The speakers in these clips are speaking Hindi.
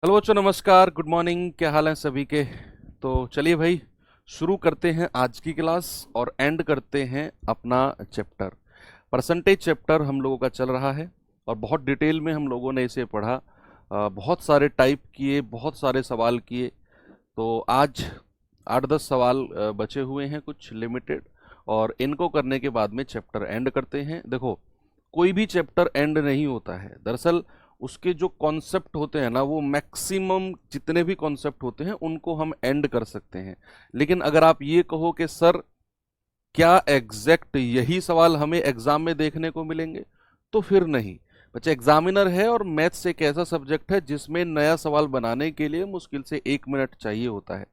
हेलो बच्चों, नमस्कार, गुड मॉर्निंग। क्या हाल है सभी के? तो चलिए भाई, शुरू करते हैं आज की क्लास और एंड करते हैं अपना चैप्टर। परसेंटेज चैप्टर हम लोगों का चल रहा है और बहुत डिटेल में हम लोगों ने इसे पढ़ा। बहुत सारे टाइप किए, बहुत सारे सवाल किए। तो आज 8-10 सवाल बचे हुए हैं, कुछ लिमिटेड, और इनको करने के बाद में चैप्टर एंड करते हैं। देखो, कोई भी चैप्टर एंड नहीं होता है। दरअसल उसके जो कॉन्सेप्ट होते हैं ना, वो मैक्सिमम जितने भी कॉन्सेप्ट होते हैं उनको हम एंड कर सकते हैं। लेकिन अगर आप ये कहो कि सर क्या एग्जैक्ट यही सवाल हमें एग्जाम में देखने को मिलेंगे, तो फिर नहीं। बच्चे, एग्जामिनर है और मैथ्स एक ऐसा सब्जेक्ट है जिसमें नया सवाल बनाने के लिए मुश्किल से 1 मिनट चाहिए होता है।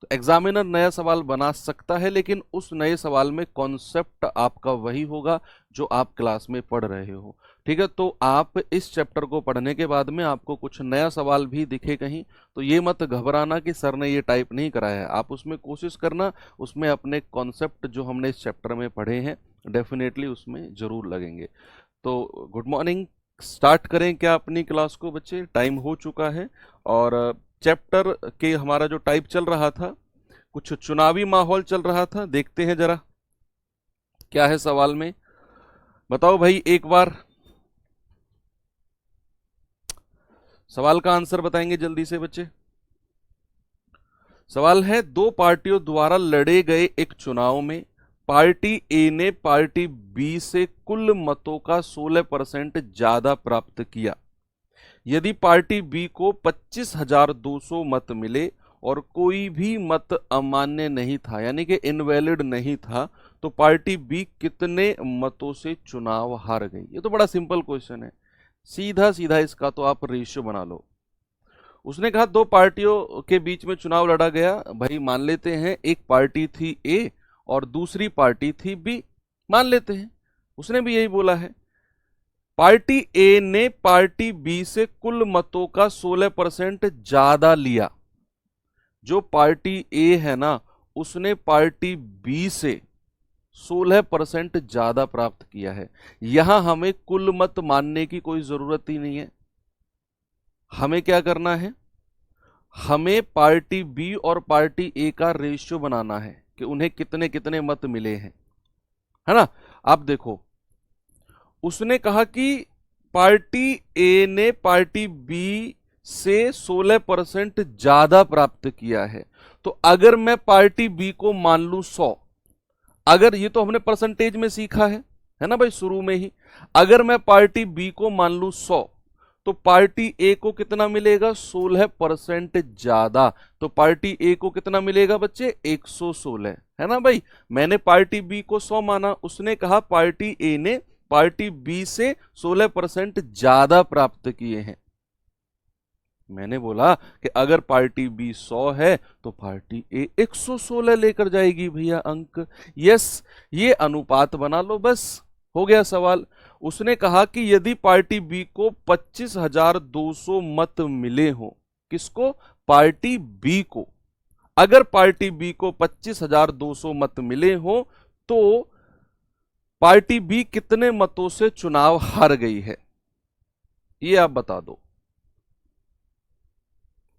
तो एग्जामिनर नया सवाल बना सकता है, लेकिन उस नए सवाल में कॉन्सेप्ट आपका वही होगा जो आप क्लास में पढ़ रहे हो। ठीक है, तो आप इस चैप्टर को पढ़ने के बाद में आपको कुछ नया सवाल भी दिखे कहीं, तो ये मत घबराना कि सर ने ये टाइप नहीं कराया है। आप उसमें कोशिश करना, उसमें अपने कॉन्सेप्ट जो हमने इस चैप्टर में पढ़े हैं डेफिनेटली उसमें जरूर लगेंगे। तो गुड मॉर्निंग, स्टार्ट करें क्या अपनी क्लास को बच्चे? टाइम हो चुका है। और चैप्टर के हमारा जो टाइप चल रहा था, कुछ चुनावी माहौल चल रहा था। देखते हैं जरा क्या है सवाल में। बताओ भाई, एक बार सवाल का आंसर बताएंगे जल्दी से बच्चे। सवाल है, दो पार्टियों द्वारा लड़े गए एक चुनाव में पार्टी ए ने पार्टी बी से कुल मतों का 16% ज्यादा प्राप्त किया। यदि पार्टी बी को 25,200 मत मिले और कोई भी मत अमान्य नहीं था, यानी कि इनवैलिड नहीं था, तो पार्टी बी कितने मतों से चुनाव हार गई? ये तो बड़ा सिंपल क्वेश्चन है। सीधा सीधा इसका तो आप रेशियो बना लो। उसने कहा दो पार्टियों के बीच में चुनाव लड़ा गया। भाई मान लेते हैं एक पार्टी थी ए और दूसरी पार्टी थी बी, मान लेते हैं। उसने भी यही बोला है। पार्टी ए ने पार्टी बी से कुल मतों का 16% ज्यादा लिया। जो पार्टी ए है ना, उसने पार्टी बी से 16% ज्यादा प्राप्त किया है। यहां हमें कुल मत मानने की कोई जरूरत ही नहीं है। हमें क्या करना है? हमें पार्टी बी और पार्टी ए का रेशियो बनाना है कि उन्हें कितने कितने मत मिले हैं, है ना। आप देखो, उसने कहा कि पार्टी ए ने पार्टी बी से 16% ज्यादा प्राप्त किया है। तो अगर मैं पार्टी बी को मान लू 100, अगर ये तो हमने परसेंटेज में सीखा है ना भाई, शुरू में ही। अगर मैं पार्टी बी को मान लू 100, तो पार्टी ए को कितना मिलेगा? 16% ज्यादा। तो पार्टी ए को कितना मिलेगा बच्चे? 116, है ना भाई। मैंने पार्टी बी को 100 माना, उसने कहा पार्टी ए ने पार्टी बी से 16% ज्यादा प्राप्त किए हैं। मैंने बोला कि अगर पार्टी बी 100 है तो पार्टी ए 116 लेकर जाएगी भैया अंक। यस, ये अनुपात बना लो, बस हो गया सवाल। उसने कहा कि यदि पार्टी बी को 25,200 मत मिले हो, किसको? पार्टी बी को। अगर पार्टी बी को 25,200 मत मिले हो, तो पार्टी बी कितने मतों से चुनाव हार गई है? ये आप बता दो।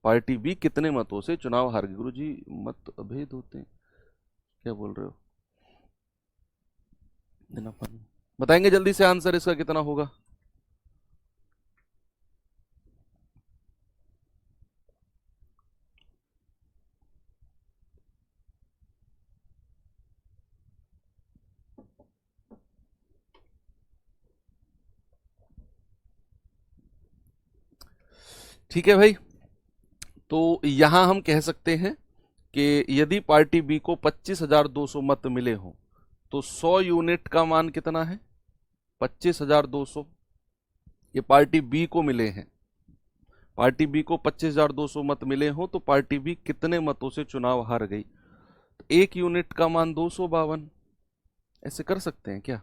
पार्टी बी कितने मतों से चुनाव हार गई? गुरुजी, मत अभेद होते हैं, क्या बोल रहे हो? देना पानी। बताएंगे जल्दी से आंसर इसका कितना होगा? ठीक है भाई, तो यहां हम कह सकते हैं कि यदि पार्टी बी को 25,200 मत मिले हो, तो 100 यूनिट का मान कितना है? 25,200। ये पार्टी बी को मिले हैं। पार्टी बी को 25,200 मत मिले हो तो पार्टी बी कितने मतों से चुनाव हार गई? तो एक यूनिट का मान 252। ऐसे कर सकते हैं क्या?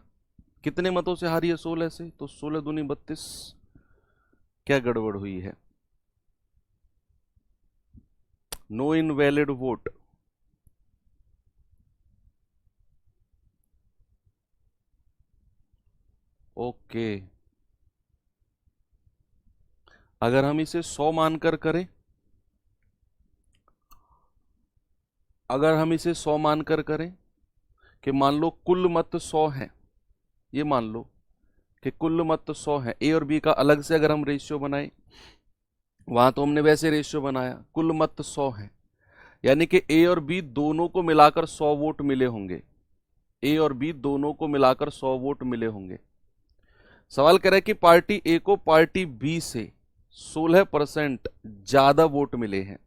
कितने मतों से हारी है? 16 से, तो 16 दूनी 32। क्या गड़बड़ हुई है? No invalid vote. ओके, अगर हम इसे 100 मानकर करें, अगर हम इसे 100 मानकर करें कि मान लो कुल मत 100 है, ये मान लो कि कुल मत 100 है, ए और बी का अलग से अगर हम रेशियो बनाए, वहां तो हमने वैसे रेशियो बनाया, कुल मत 100 है, यानी कि ए और बी दोनों को मिलाकर 100 वोट मिले होंगे, ए और बी दोनों को मिलाकर 100 वोट मिले होंगे। सवाल कह रहा है कि पार्टी ए को पार्टी बी से 16% ज्यादा वोट मिले हैं,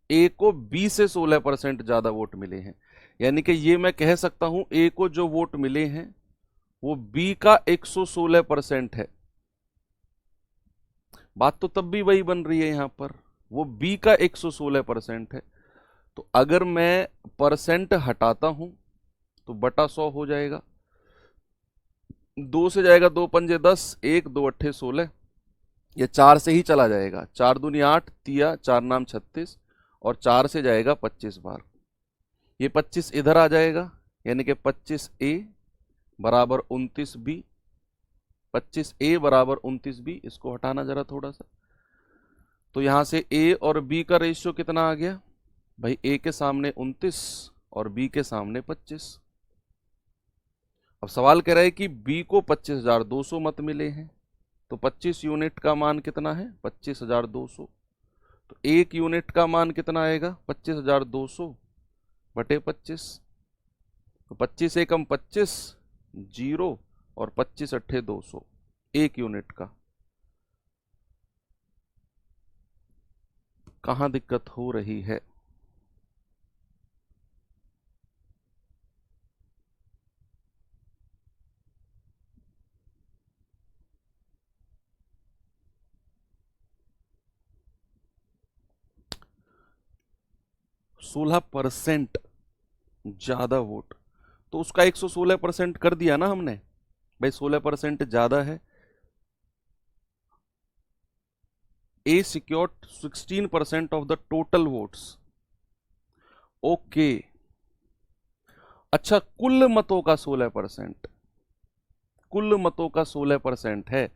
ए को बी से 16% ज्यादा वोट मिले हैं, यानी कि ये मैं कह सकता हूं ए को जो वोट मिले हैं वो बी का 116% है। बात तो तब भी वही बन रही है यहां पर, वो बी का 116% है। तो अगर मैं परसेंट हटाता हूं तो बटा 100 हो जाएगा, 2 से जाएगा 2 पंजे 10, 1 2 अट्ठे 16, ये 4 से ही चला जाएगा, 4 दूनी 8, तिया 4 नाम 36, और 4 से जाएगा 25 बार, ये 25 इधर आ जाएगा, यानी कि 25A बराबर 29B, 25A बराबर 29B। इसको हटाना जरा थोड़ा सा, तो यहां से A और B का रेशियो कितना आ गया भाई, A के सामने 29 और B के सामने 25। अब सवाल कह रहा है कि B को 25,200 मत मिले हैं, तो 25 यूनिट का मान कितना है, 25,200। तो 1 यूनिट का मान कितना आएगा, 25,200 बटे 25, तो 25 एकम 25 0, और 25 अट्ठे 200, 1 यूनिट का। कहां दिक्कत हो रही है? सोलह परसेंट ज्यादा वोट, तो उसका 116% कर दिया ना हमने भाई, 16% ज्यादा है। A secured 16% of the total votes. Okay, अच्छा कुल मतों का 16%, कुल मतों का 16% है।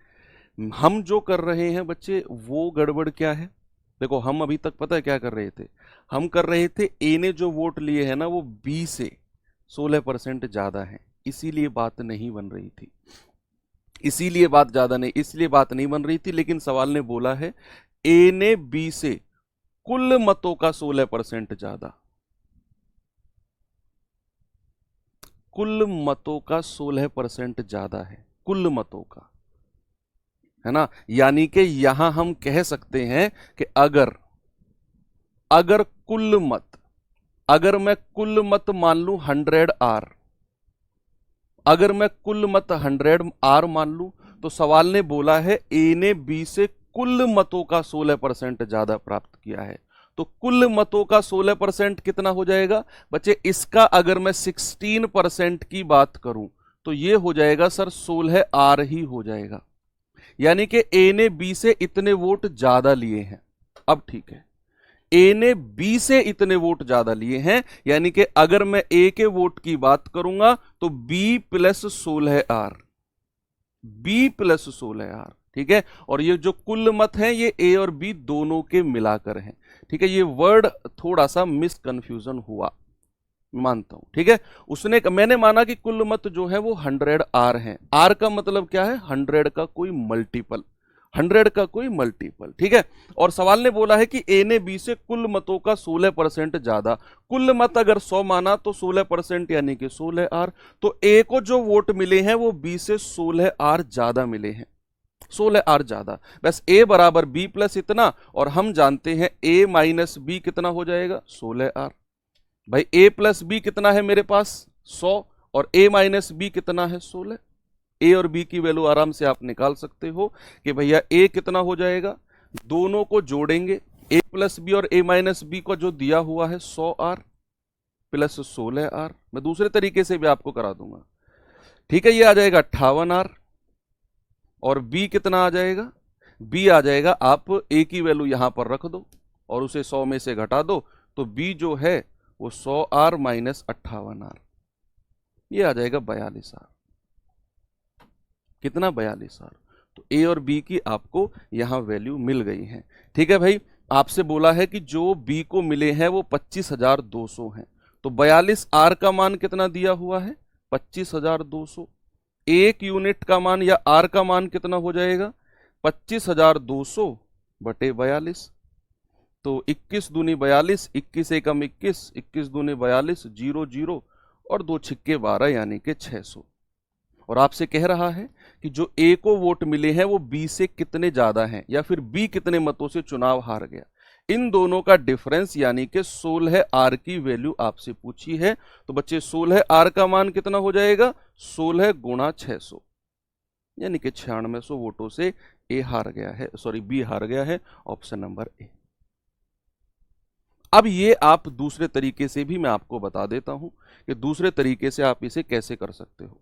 हम जो कर रहे हैं बच्चे वो गड़बड़ क्या है, देखो हम अभी तक पता है क्या कर रहे थे, हम कर रहे थे ए ने जो वोट लिए है ना वो बी से 16% ज्यादा है, इसीलिए बात नहीं बन रही थी, इसीलिए बात ज्यादा नहीं, इसलिए बात नहीं बन रही थी। लेकिन सवाल ने बोला है ए ने बी से कुल मतों का 16% ज्यादा, कुल मतों का 16% ज्यादा है, कुल मतों का, है ना। यानी कि यहां हम कह सकते हैं कि अगर अगर कुल मत, अगर मैं कुल मत मान लू 100R, अगर मैं कुल मत 100R मान लू, तो सवाल ने बोला है ए ने बी से कुल मतों का 16% ज्यादा प्राप्त किया है। तो कुल मतों का 16% कितना हो जाएगा बच्चे, इसका अगर मैं 16% की बात करूं तो ये हो जाएगा सर 16R ही हो जाएगा, यानी कि ए ने बी से इतने वोट ज्यादा लिए हैं। अब ठीक है, ए ने बी से इतने वोट ज्यादा लिए हैं, यानी कि अगर मैं ए के वोट की बात करूंगा तो B plus 16R, B plus 16R, ठीक है। और ये जो कुल मत हैं ये ए और बी दोनों के मिलाकर हैं, ठीक है। ये वर्ड थोड़ा सा मिसकंफ्यूजन हुआ, मानता हूं, ठीक है। मैंने माना कि कुल मत जो है वो 100R है, R का मतलब क्या है, 100 का कोई मल्टीपल, 100 का कोई मल्टीपल, ठीक है। और सवाल ने बोला है कि ए ने बी से कुल मतों का 16% ज्यादा, कुल मत अगर 100 माना तो 16% यानी कि 16R, तो ए को जो वोट मिले हैं वो बी से 16R ज्यादा मिले हैं, 16R ज्यादा। बस ए बराबर बी प्लस इतना, और हम जानते हैं ए माइनस बी कितना हो जाएगा, 16R। भाई ए प्लस बी कितना है मेरे पास 100, और ए माइनस बी कितना है 16। ए और बी की वैल्यू आराम से आप निकाल सकते हो कि भैया ए कितना हो जाएगा, दोनों को जोड़ेंगे, ए प्लस बी और ए माइनस बी को जो दिया हुआ है 100R प्लस 16R, मैं दूसरे तरीके से भी आपको करा दूंगा, ठीक है। ये आ जाएगा 58R, और बी कितना आ जाएगा, बी आ जाएगा, आप ए की वैल्यू यहां पर रख दो और उसे 100 में से घटा दो, तो बी जो है वो 100R माइनस 58R, ये आ जाएगा 42R, कितना 42R। तो ए और बी की आपको यहां वैल्यू मिल गई है। ठीक है भाई, आपसे बोला है कि जो बी को मिले हैं वो 25,200 हैं, तो 42 आर का मान कितना दिया हुआ है 25,200। एक यूनिट का मान या आर का मान कितना हो जाएगा 25,200 बटे 42। तो 21 दूनी 42, 21 एकम 21, 21 दूनी 42, 0 0 और 2 छिक्के 12 यानी कि 600। और आपसे कह रहा है कि जो ए को वोट मिले हैं वो बी से कितने ज्यादा हैं, या फिर बी कितने मतों से चुनाव हार गया। इन दोनों का डिफरेंस यानी कि 16 आर की वैल्यू आपसे पूछी है। तो बच्चे 16 आर का मान कितना हो जाएगा 16 गुणा 600, यानी कि 9600 वोटों से ए हार गया है, सॉरी बी हार गया है। Option number A. अब ये आप दूसरे तरीके से भी मैं आपको बता देता हूं कि दूसरे तरीके से आप इसे कैसे कर सकते हो।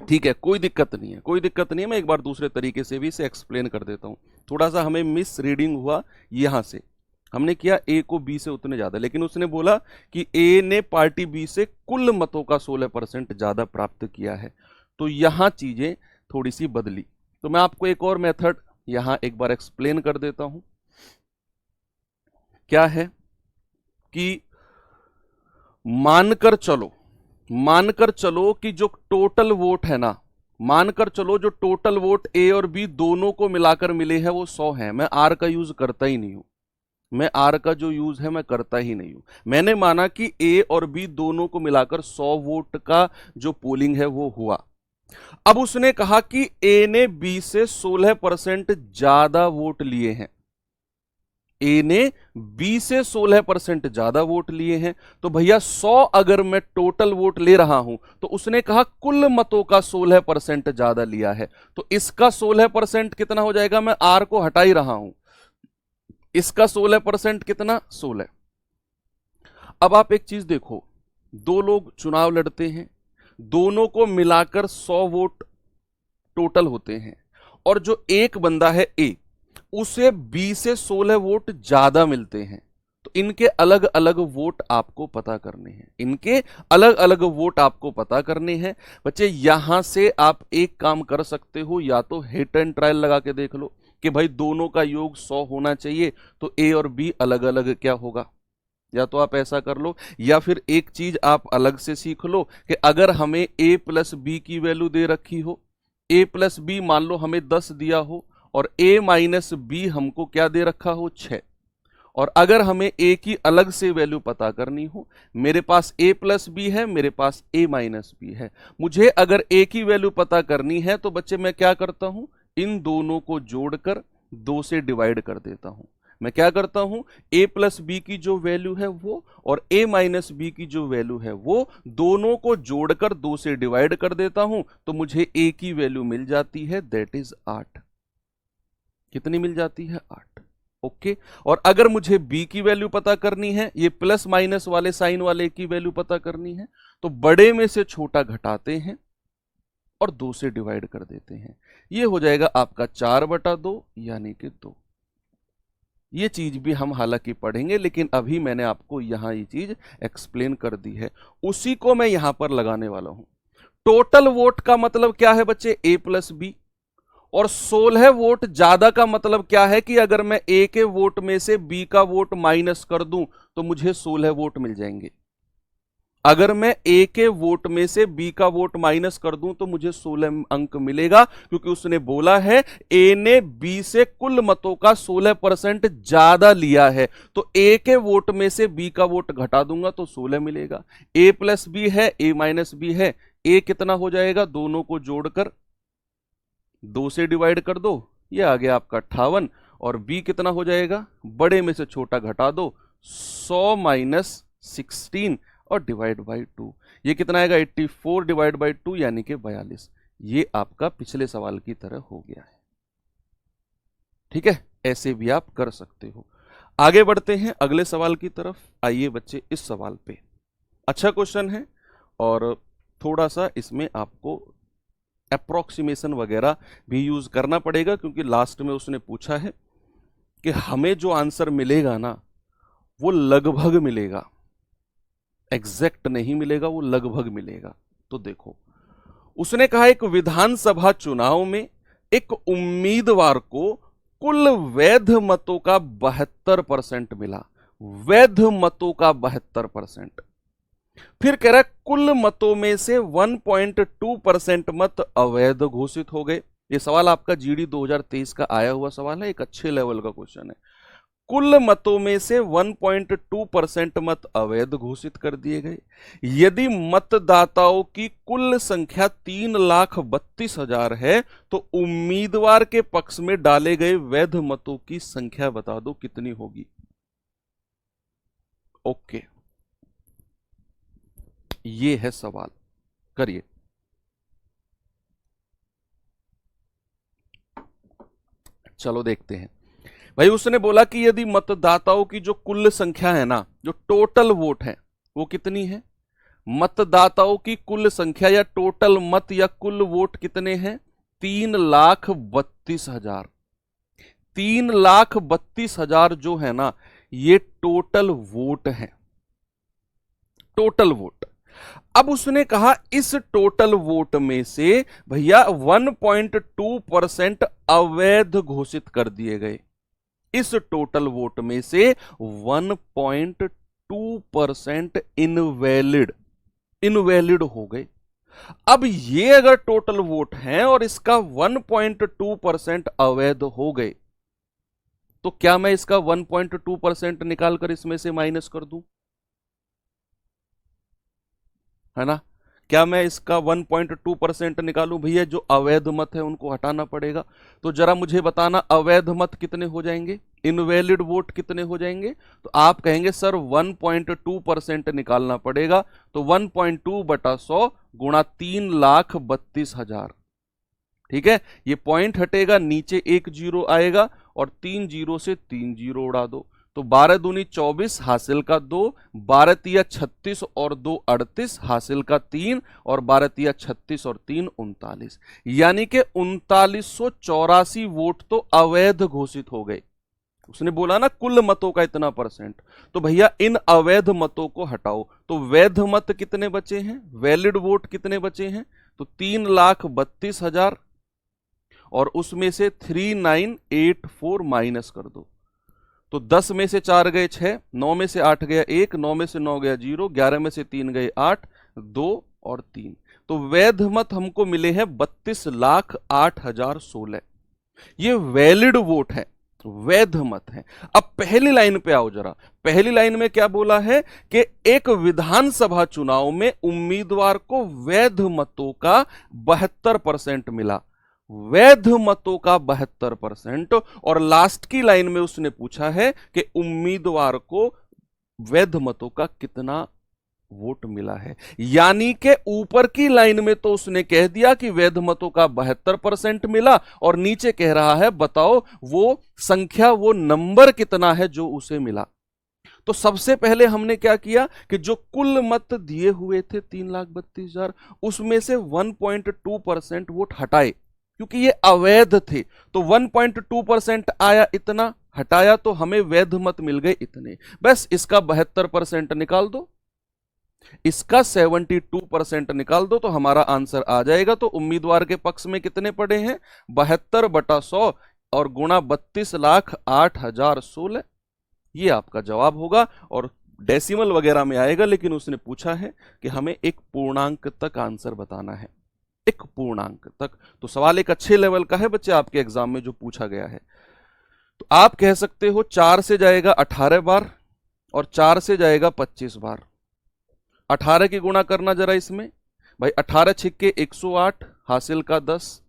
ठीक है, कोई दिक्कत नहीं है, कोई दिक्कत नहीं है। मैं एक बार दूसरे तरीके से भी इसे एक्सप्लेन कर देता हूं। थोड़ा सा हमें मिस रीडिंग हुआ यहां से, हमने किया ए को बी से उतने ज्यादा, लेकिन उसने बोला कि ए ने पार्टी बी से कुल मतों का 16% ज्यादा प्राप्त किया है। तो यहां चीजें थोड़ी सी बदली। तो मैं आपको एक और मेथड यहां एक बार एक्सप्लेन कर देता हूं। क्या है कि मानकर चलो कि जो टोटल वोट है ना, मानकर चलो जो टोटल वोट ए और बी दोनों को मिलाकर मिले हैं वो 100 है। मैं आर का यूज करता ही नहीं हूं, मैं आर का जो यूज है मैं करता ही नहीं हूं। मैंने माना कि ए और बी दोनों को मिलाकर 100 वोट का जो पोलिंग है वो हुआ। अब उसने कहा कि ए ने बी से 16% ज्यादा वोट लिए हैं, ए ने बी से 16% ज्यादा वोट लिए हैं। तो भैया 100 अगर मैं टोटल वोट ले रहा हूं तो उसने कहा कुल मतों का 16% ज्यादा लिया है। तो इसका 16% कितना हो जाएगा, मैं आर को हटा ही रहा हूं, इसका 16% कितना 16। अब आप एक चीज देखो, दो लोग चुनाव लड़ते हैं, दोनों को मिलाकर 100 वोट टोटल होते हैं, और जो एक बंदा है ए उसे बी से 16 वोट ज्यादा मिलते हैं। तो इनके अलग अलग वोट आपको पता करने हैं, इनके अलग अलग वोट आपको पता करने हैं। बच्चे यहां से आप एक काम कर सकते हो, या तो हिट एंड ट्रायल लगा के देख लो कि भाई दोनों का योग 100 होना चाहिए, तो ए और बी अलग अलग क्या होगा, या तो आप ऐसा कर लो, या फिर एक चीज आप अलग से सीख लो कि अगर हमें ए प्लस बी की वैल्यू दे रखी हो, ए प्लस बी मान लो हमें 10 दिया हो और a माइनस बी हमको क्या दे रखा हो 6, और अगर हमें a की अलग से वैल्यू पता करनी हो, मेरे पास a प्लस बी है, मेरे पास a माइनस बी है, मुझे अगर a की वैल्यू पता करनी है तो बच्चे मैं क्या करता हूं, इन दोनों को जोड़कर 2 से डिवाइड कर देता हूं। मैं क्या करता हूं, a प्लस बी की जो वैल्यू है वो और a माइनस बी की जो वैल्यू है वो दोनों को जोड़कर 2 से डिवाइड कर देता हूं, तो मुझे a की वैल्यू मिल जाती है, दैट इज 8। कितनी मिल जाती है 8। ओके, और अगर मुझे b की वैल्यू पता करनी है, ये प्लस माइनस वाले साइन वाले की वैल्यू पता करनी है, तो बड़े में से छोटा घटाते हैं और 2 से डिवाइड कर देते हैं। ये हो जाएगा आपका 4/2 यानी कि 2। ये चीज भी हम हालांकि पढ़ेंगे, लेकिन अभी मैंने आपको यहां ये चीज एक्सप्लेन कर दी है, उसी को मैं यहां पर लगाने वाला हूं। टोटल वोट का मतलब क्या है बच्चे, a प्लस बी, और 16 वोट ज्यादा का मतलब क्या है कि अगर मैं ए के वोट में से बी का वोट माइनस कर दूं तो मुझे 16 वोट मिल जाएंगे। अगर मैं ए के वोट में से बी का वोट माइनस कर दूं तो मुझे 16 अंक मिलेगा, क्योंकि उसने बोला है ए ने बी से कुल मतों का 16% ज्यादा लिया है। तो ए के वोट में से बी का वोट घटा दूंगा तो 16 मिलेगा। ए प्लस बी है, ए माइनस बी है, ए कितना हो जाएगा, दोनों को जोड़कर 2 से डिवाइड कर दो, ये आ गया आपका 58, और b कितना हो जाएगा, बड़े में से छोटा घटा दो, 100 माइनस 16 और डिवाइड बाई 2, ये कितना आएगा 84 डिवाइड बाई 2 यानी कि 42। ये आपका पिछले सवाल की तरह हो गया है। ठीक है, ऐसे भी आप कर सकते हो। आगे बढ़ते हैं अगले सवाल की तरफ। आइए बच्चे, इस सवाल पे अच्छा क्वेश्चन है और थोड़ा सा इसमें आपको अप्रोक्सीमेशन वगैरह भी यूज करना पड़ेगा, क्योंकि लास्ट में उसने पूछा है कि हमें जो आंसर मिलेगा ना वो लगभग मिलेगा, एग्जैक्ट नहीं मिलेगा, वो लगभग मिलेगा। तो देखो, उसने कहा एक विधानसभा चुनाव में एक उम्मीदवार को कुल वैध मतों का 72% मिला, वैध मतों का 72%। फिर कह रहा है कुल मतों में से 1.2% मत अवैध घोषित हो गए। ये सवाल आपका जीडी 2023 का आया हुआ सवाल है, एक अच्छे लेवल का क्वेश्चन है। कुल मतों में से 1.2% मत अवैध घोषित कर दिए गए। यदि मतदाताओं की कुल संख्या 3,32,000 है तो उम्मीदवार के पक्ष में डाले गए वैध मतों की संख्या बता दो कितनी होगी। ओके, ये है सवाल, करिए। चलो देखते हैं भाई। उसने बोला कि यदि मतदाताओं की जो कुल संख्या है ना, जो टोटल वोट है, वो कितनी है? मतदाताओं की कुल संख्या या टोटल मत या कुल वोट कितने हैं? 3,32,000। 3,32,000 जो है ना, ये टोटल वोट है, टोटल वोट। अब उसने कहा इस टोटल वोट में से भैया 1.2% अवैध घोषित कर दिए गए। इस टोटल वोट में से 1.2% इनवैलिड हो गए। अब ये अगर टोटल वोट हैं और इसका 1.2% अवैध हो गए, तो क्या मैं इसका 1.2% निकालकर इसमें से माइनस कर दूं? है ना? क्या मैं इसका 1.2% निकालूं? भैया जो अवैध मत है उनको हटाना पड़ेगा। तो जरा मुझे बताना अवैध मत कितने हो जाएंगे, इनवैलिड वोट कितने हो जाएंगे? तो आप कहेंगे सर 1.2% निकालना पड़ेगा। तो 1.2 बटा 100 गुणा 3,32,000। ठीक है, ये पॉइंट हटेगा, नीचे एक जीरो आएगा और 3 जीरो से 3 जीरो उड़ा दो। तो 12 दूनी 24 हासिल का 2, 12 तिया 36 और 2 38 हासिल का 3 और 12 तिया 36 और 3 39, यानी कि 3984 वोट तो अवैध घोषित हो गए। उसने बोला ना कुल मतों का इतना परसेंट, तो भैया इन अवैध मतों को हटाओ। तो वैध मत कितने बचे हैं, वैलिड वोट कितने बचे हैं? तो 3,32,000 और उसमें से 3984 माइनस कर दो। तो 10 में से 4 गए 6, 9 में से 8 गया 1, 9 में से 9 गया 0, 11 में से 3 गए 8, 2 और 3। तो वैध मत हमको मिले हैं 32,08,016। ये वैलिड वोट है, वैध मत है। अब पहली लाइन पे आओ जरा। पहली लाइन में क्या बोला है कि एक विधानसभा चुनाव में उम्मीदवार को वैध मतों का 72% मिला, वैध मतों का 72%। और लास्ट की लाइन में उसने पूछा है कि उम्मीदवार को वैध मतों का कितना वोट मिला है। यानी कि ऊपर की लाइन में तो उसने कह दिया कि वैध मतों का 72% मिला, और नीचे कह रहा है बताओ वो संख्या, वो नंबर कितना है जो उसे मिला। तो सबसे पहले हमने क्या किया कि जो कुल मत दिए हुए थे 3,32,000, उसमें से 1.2% वोट हटाए, क्योंकि ये अवैध थे। तो 1.2% आया, इतना हटाया तो हमें वैध मत मिल गए इतने। बस इसका 72% निकाल दो, इसका 72% निकाल दो, तो हमारा आंसर आ जाएगा। तो उम्मीदवार के पक्ष में कितने पड़े हैं? 72 बटा 100 और गुणा 32,08,016। ये आपका जवाब होगा। और डेसिमल वगैरह में आएगा, लेकिन उसने पूछा है कि हमें एक पूर्णांक तक आंसर बताना है, एक पूर्णांक तक। तो सवाल एक अच्छे लेवल का है बच्चे, आपके एग्जाम में जो पूछा गया है। तो आप कह सकते हो 4 से जाएगा 18 बार और 4 से जाएगा 25 बार। 18 की गुणा करना जरा इसमें भाई। 18 छिक्के 108 हासिल का 10,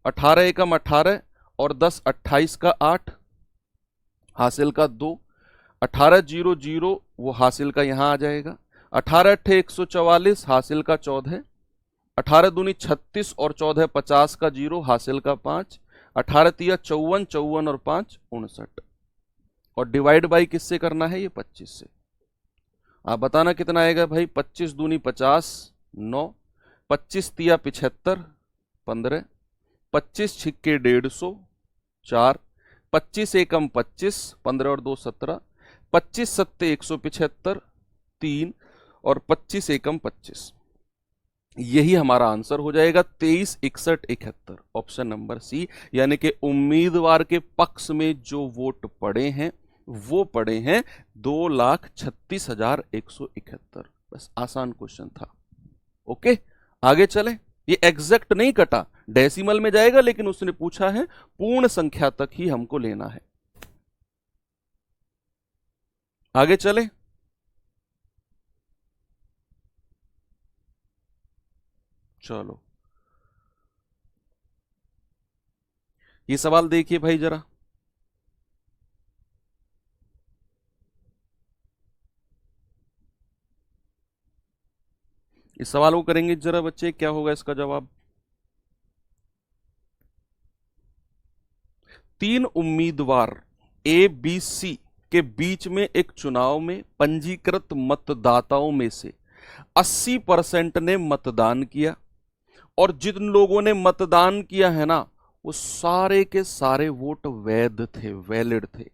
18 एकम 18 और 10 28 का 8 हासिल का 2, 18 0 0 वो हासिल का यहां आ जाएगा, 18 अट्ठे 144 हासिल का 14, 18 दूनी 36 और 14 50 का 0 हासिल का 5, 18 तिया 54, 54 और 5 59। और डिवाइड बाई किससे करना है? ये 25 से। आप बताना कितना आएगा भाई। 25 दूनी 50 9, 25 तिया 75 15, 25 छिक्के 150 4, 25 एकम 25 15 और 2 17, 25 सत्ते 175 3 और 25 एकम 25। यही हमारा आंसर हो जाएगा 23, 61, 71, ऑप्शन नंबर सी। यानी कि उम्मीदवार के पक्ष में जो वोट पड़े हैं वो पड़े हैं 2,36,171। बस आसान क्वेश्चन था। ओके, आगे चले। ये एग्जैक्ट नहीं कटा, डेसिमल में जाएगा, लेकिन उसने पूछा है पूर्ण संख्या तक ही हमको लेना है। आगे चले। चलो, ये सवाल देखिए भाई जरा। इस सवाल को करेंगे जरा बच्चे, क्या होगा इसका जवाब। 3 उम्मीदवार ए बी सी के बीच में एक चुनाव में पंजीकृत मतदाताओं में से 80% ने मतदान किया, और जिन लोगों ने मतदान किया है ना, वो सारे के सारे वोट वैध थे, वैलिड थे।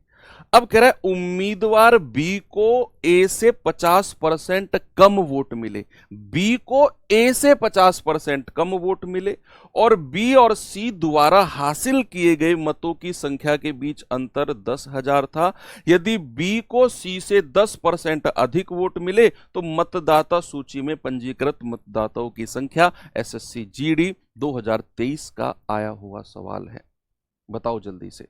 अब कह रहा है उम्मीदवार बी को ए से 50% कम वोट मिले, बी को ए से 50% कम वोट मिले, और बी और सी द्वारा हासिल किए गए मतों की संख्या के बीच अंतर 10,000 था। यदि बी को सी से 10% अधिक वोट मिले तो मतदाता सूची में पंजीकृत मतदाताओं की संख्या। एसएससी जीडी 2023 का आया हुआ सवाल है, बताओ जल्दी से।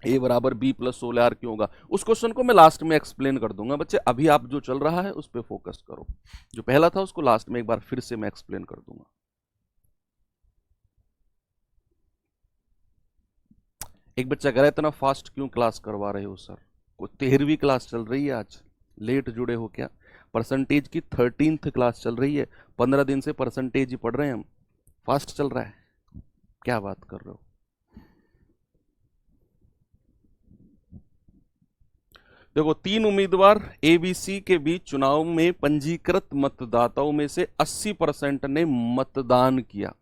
ए बराबर बी प्लस 16 क्यों होगा, उस क्वेश्चन को मैं लास्ट में एक्सप्लेन कर दूंगा बच्चे। अभी आप जो चल रहा है उस पर फोकस करो, जो पहला था उसको लास्ट में एक बार फिर से मैं एक्सप्लेन कर दूंगा। एक बच्चा कह रहा है इतना फास्ट क्यों क्लास करवा रहे हो सर, कोई 13वीं क्लास चल रही है, आज लेट जुड़े हो क्या। परसेंटेज की 13th क्लास चल रही है, 15 दिन से परसेंटेज ही पढ़ रहे हैं हम, फास्ट चल रहा है, क्या बात कर रहे हो। देखो, 3 उम्मीदवार एबीसी के बीच चुनाव में पंजीकृत मतदाताओं में से 80% ने मतदान किया,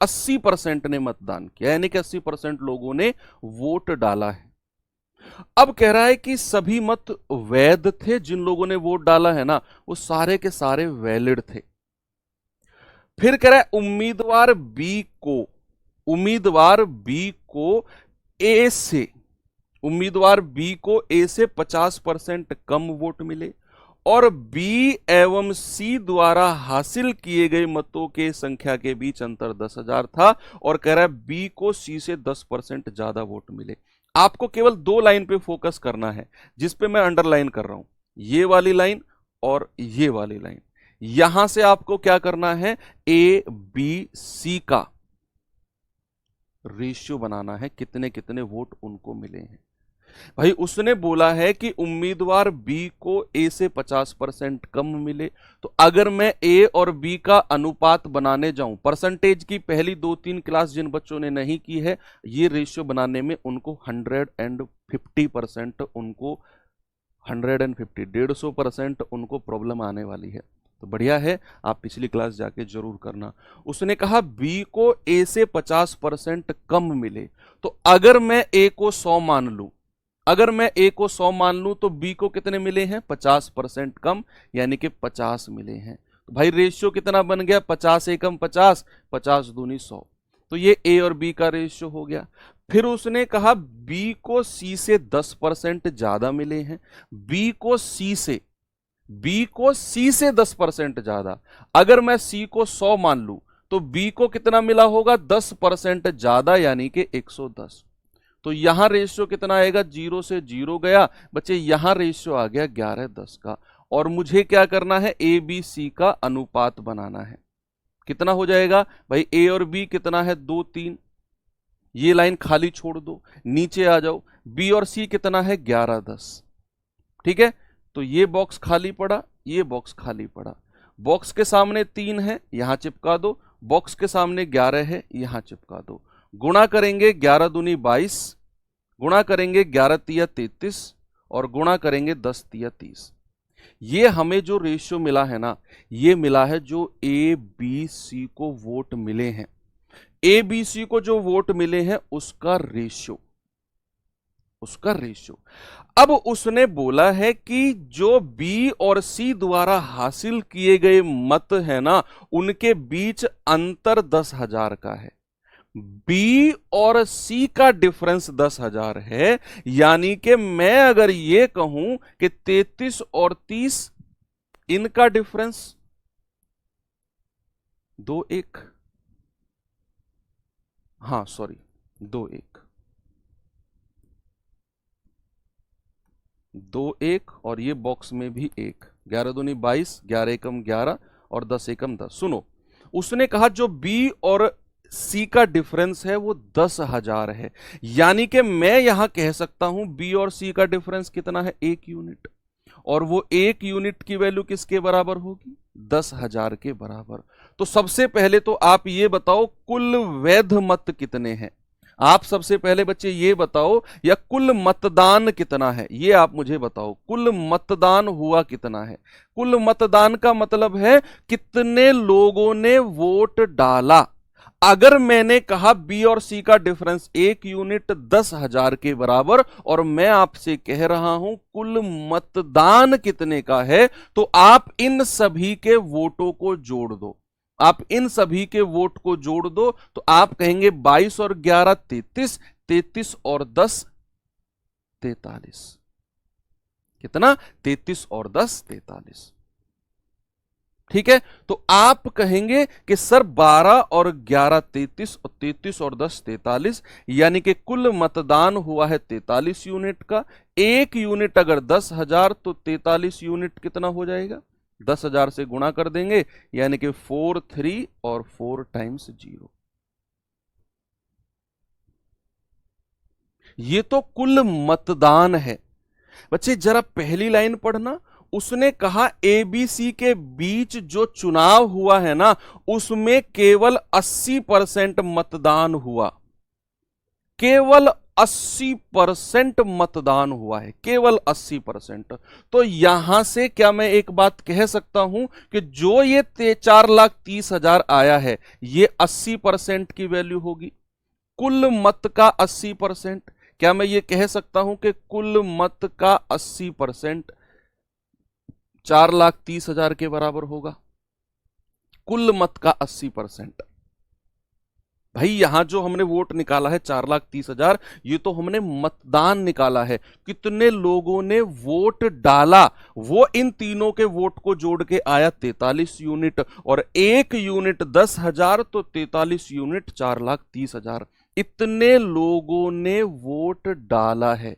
80% ने मतदान किया, यानी कि 80% लोगों ने वोट डाला है। अब कह रहा है कि सभी मत वैध थे, जिन लोगों ने वोट डाला है ना वो सारे के सारे वैलिड थे। फिर कह रहा है उम्मीदवार बी को ए से 50% कम वोट मिले, और बी एवं सी द्वारा हासिल किए गए मतों के संख्या के बीच अंतर 10,000 था, और कह रहा है बी को सी से 10% ज्यादा वोट मिले। आपको केवल 2 लाइन पे फोकस करना है, जिस पे मैं अंडरलाइन कर रहा हूं, ये वाली लाइन और ये वाली लाइन। यहां से आपको क्या करना है, ए बी सी का रेशियो बनाना है, कितने कितने वोट उनको मिले हैं। भाई उसने बोला है कि उम्मीदवार बी को ए से 50% कम मिले, तो अगर मैं ए और बी का अनुपात बनाने जाऊं, परसेंटेज की पहली 2-3 क्लास जिन बच्चों ने नहीं की है, ये रेशियो बनाने में उनको 150% उनको 150% उनको प्रॉब्लम आने वाली है। तो बढ़िया है, आप पिछली क्लास जाके जरूर करना। उसने कहा बी को ए से 50% कम मिले, तो अगर मैं ए को 100 मान लूं, तो बी को कितने मिले हैं, 50% कम, यानी कि 50 मिले हैं। तो भाई रेशियो कितना बन गया, 50 एकम 50, 50 दूनी 100। तो ये ए और बी का रेशियो हो गया। फिर उसने कहा बी को सी से 10% ज्यादा मिले हैं, बी को सी से 10% ज्यादा। अगर मैं सी को 100 मान लूं तो बी को कितना मिला होगा, 10% ज्यादा, यानी कि 110। तो यहां रेशियो कितना आएगा, 0 से 0 गया बच्चे, यहां रेशियो आ गया 11:10 का। और मुझे क्या करना है, ए बी सी का अनुपात बनाना है। कितना हो जाएगा भाई, ए और बी कितना है, 2 3, ये लाइन खाली छोड़ दो, नीचे आ जाओ, बी और सी कितना है, 11:10। ठीक है, तो ये बॉक्स खाली पड़ा, ये बॉक्स खाली पड़ा, बॉक्स के सामने 3 है, यहां चिपका दो, बॉक्स के सामने 11 है, यहां चिपका दो। गुणा करेंगे 11 दूनी 22, गुणा करेंगे 11 तिया 33, और गुणा करेंगे 10 तिया 30। ये हमें जो रेशियो मिला है ना, ये मिला है जो ए बी सी को वोट मिले हैं, ए बी सी को जो वोट मिले हैं उसका रेशियो। उसका रेशियो। अब उसने बोला है कि जो बी और सी द्वारा हासिल किए गए मत है ना, उनके बीच अंतर 10,000 का है। बी और सी का डिफरेंस 10,000 है, यानी कि मैं अगर ये कहूं कि 33 और 30 इनका डिफरेंस 2-1, हाँ सॉरी 2-1, 2-1 और ये बॉक्स में भी 1, 11 दूनी 22, 11 एकम 11 और 10 एकम 10। सुनो, उसने कहा जो बी और सी का डिफरेंस है वो 10,000 है, यानी कि मैं यहां कह सकता हूं बी और सी का डिफरेंस कितना है, 1 यूनिट, और वो 1 यूनिट की वैल्यू किसके बराबर होगी, 10,000 के बराबर। तो सबसे पहले तो आप ये बताओ कुल वैध मत कितने हैं। आप सबसे पहले बच्चे ये बताओ, या कुल मतदान कितना है, ये आप मुझे बताओ, कुल मतदान हुआ कितना है। कुल मतदान का मतलब है कितने लोगों ने वोट डाला। अगर मैंने कहा बी और सी का डिफरेंस 1 यूनिट 10,000 के बराबर, और मैं आपसे कह रहा हूं कुल मतदान कितने का है, तो आप इन सभी के वोटों को जोड़ दो। आप इन सभी के वोट को जोड़ दो तो आप कहेंगे 22 और 11 33, 33 और 10 43। कितना, 33 और 10 43। ठीक है, तो आप कहेंगे कि सर 12 और 11 33 और 33 और 10 43, यानी कि कुल मतदान हुआ है 43 यूनिट का। 1 यूनिट अगर 10,000 तो 43 यूनिट कितना हो जाएगा, 10,000 से गुणा कर देंगे, यानी कि 4 3 और 4 टाइम्स 0। ये तो कुल मतदान है। बच्चे जरा पहली लाइन पढ़ना, उसने कहा एबीसी के बीच जो चुनाव हुआ है ना, उसमें केवल 80% मतदान हुआ। केवल 80% मतदान हुआ है, केवल 80%। तो यहां से क्या मैं एक बात कह सकता हूं कि जो ये 4,30,000 आया है, ये 80% की वैल्यू होगी। कुल मत का 80%, क्या मैं ये कह सकता हूं कि कुल मत का 80% 4,30,000 के बराबर होगा। कुल मत का 80%। भाई यहां जो हमने वोट निकाला है 4,30,000, ये तो हमने मतदान निकाला है, कितने लोगों ने वोट डाला, वो इन तीनों के वोट को जोड़ के आया 43 यूनिट, और 1 यूनिट 10,000 तो 43 यूनिट 4,30,000। इतने लोगों ने वोट डाला है।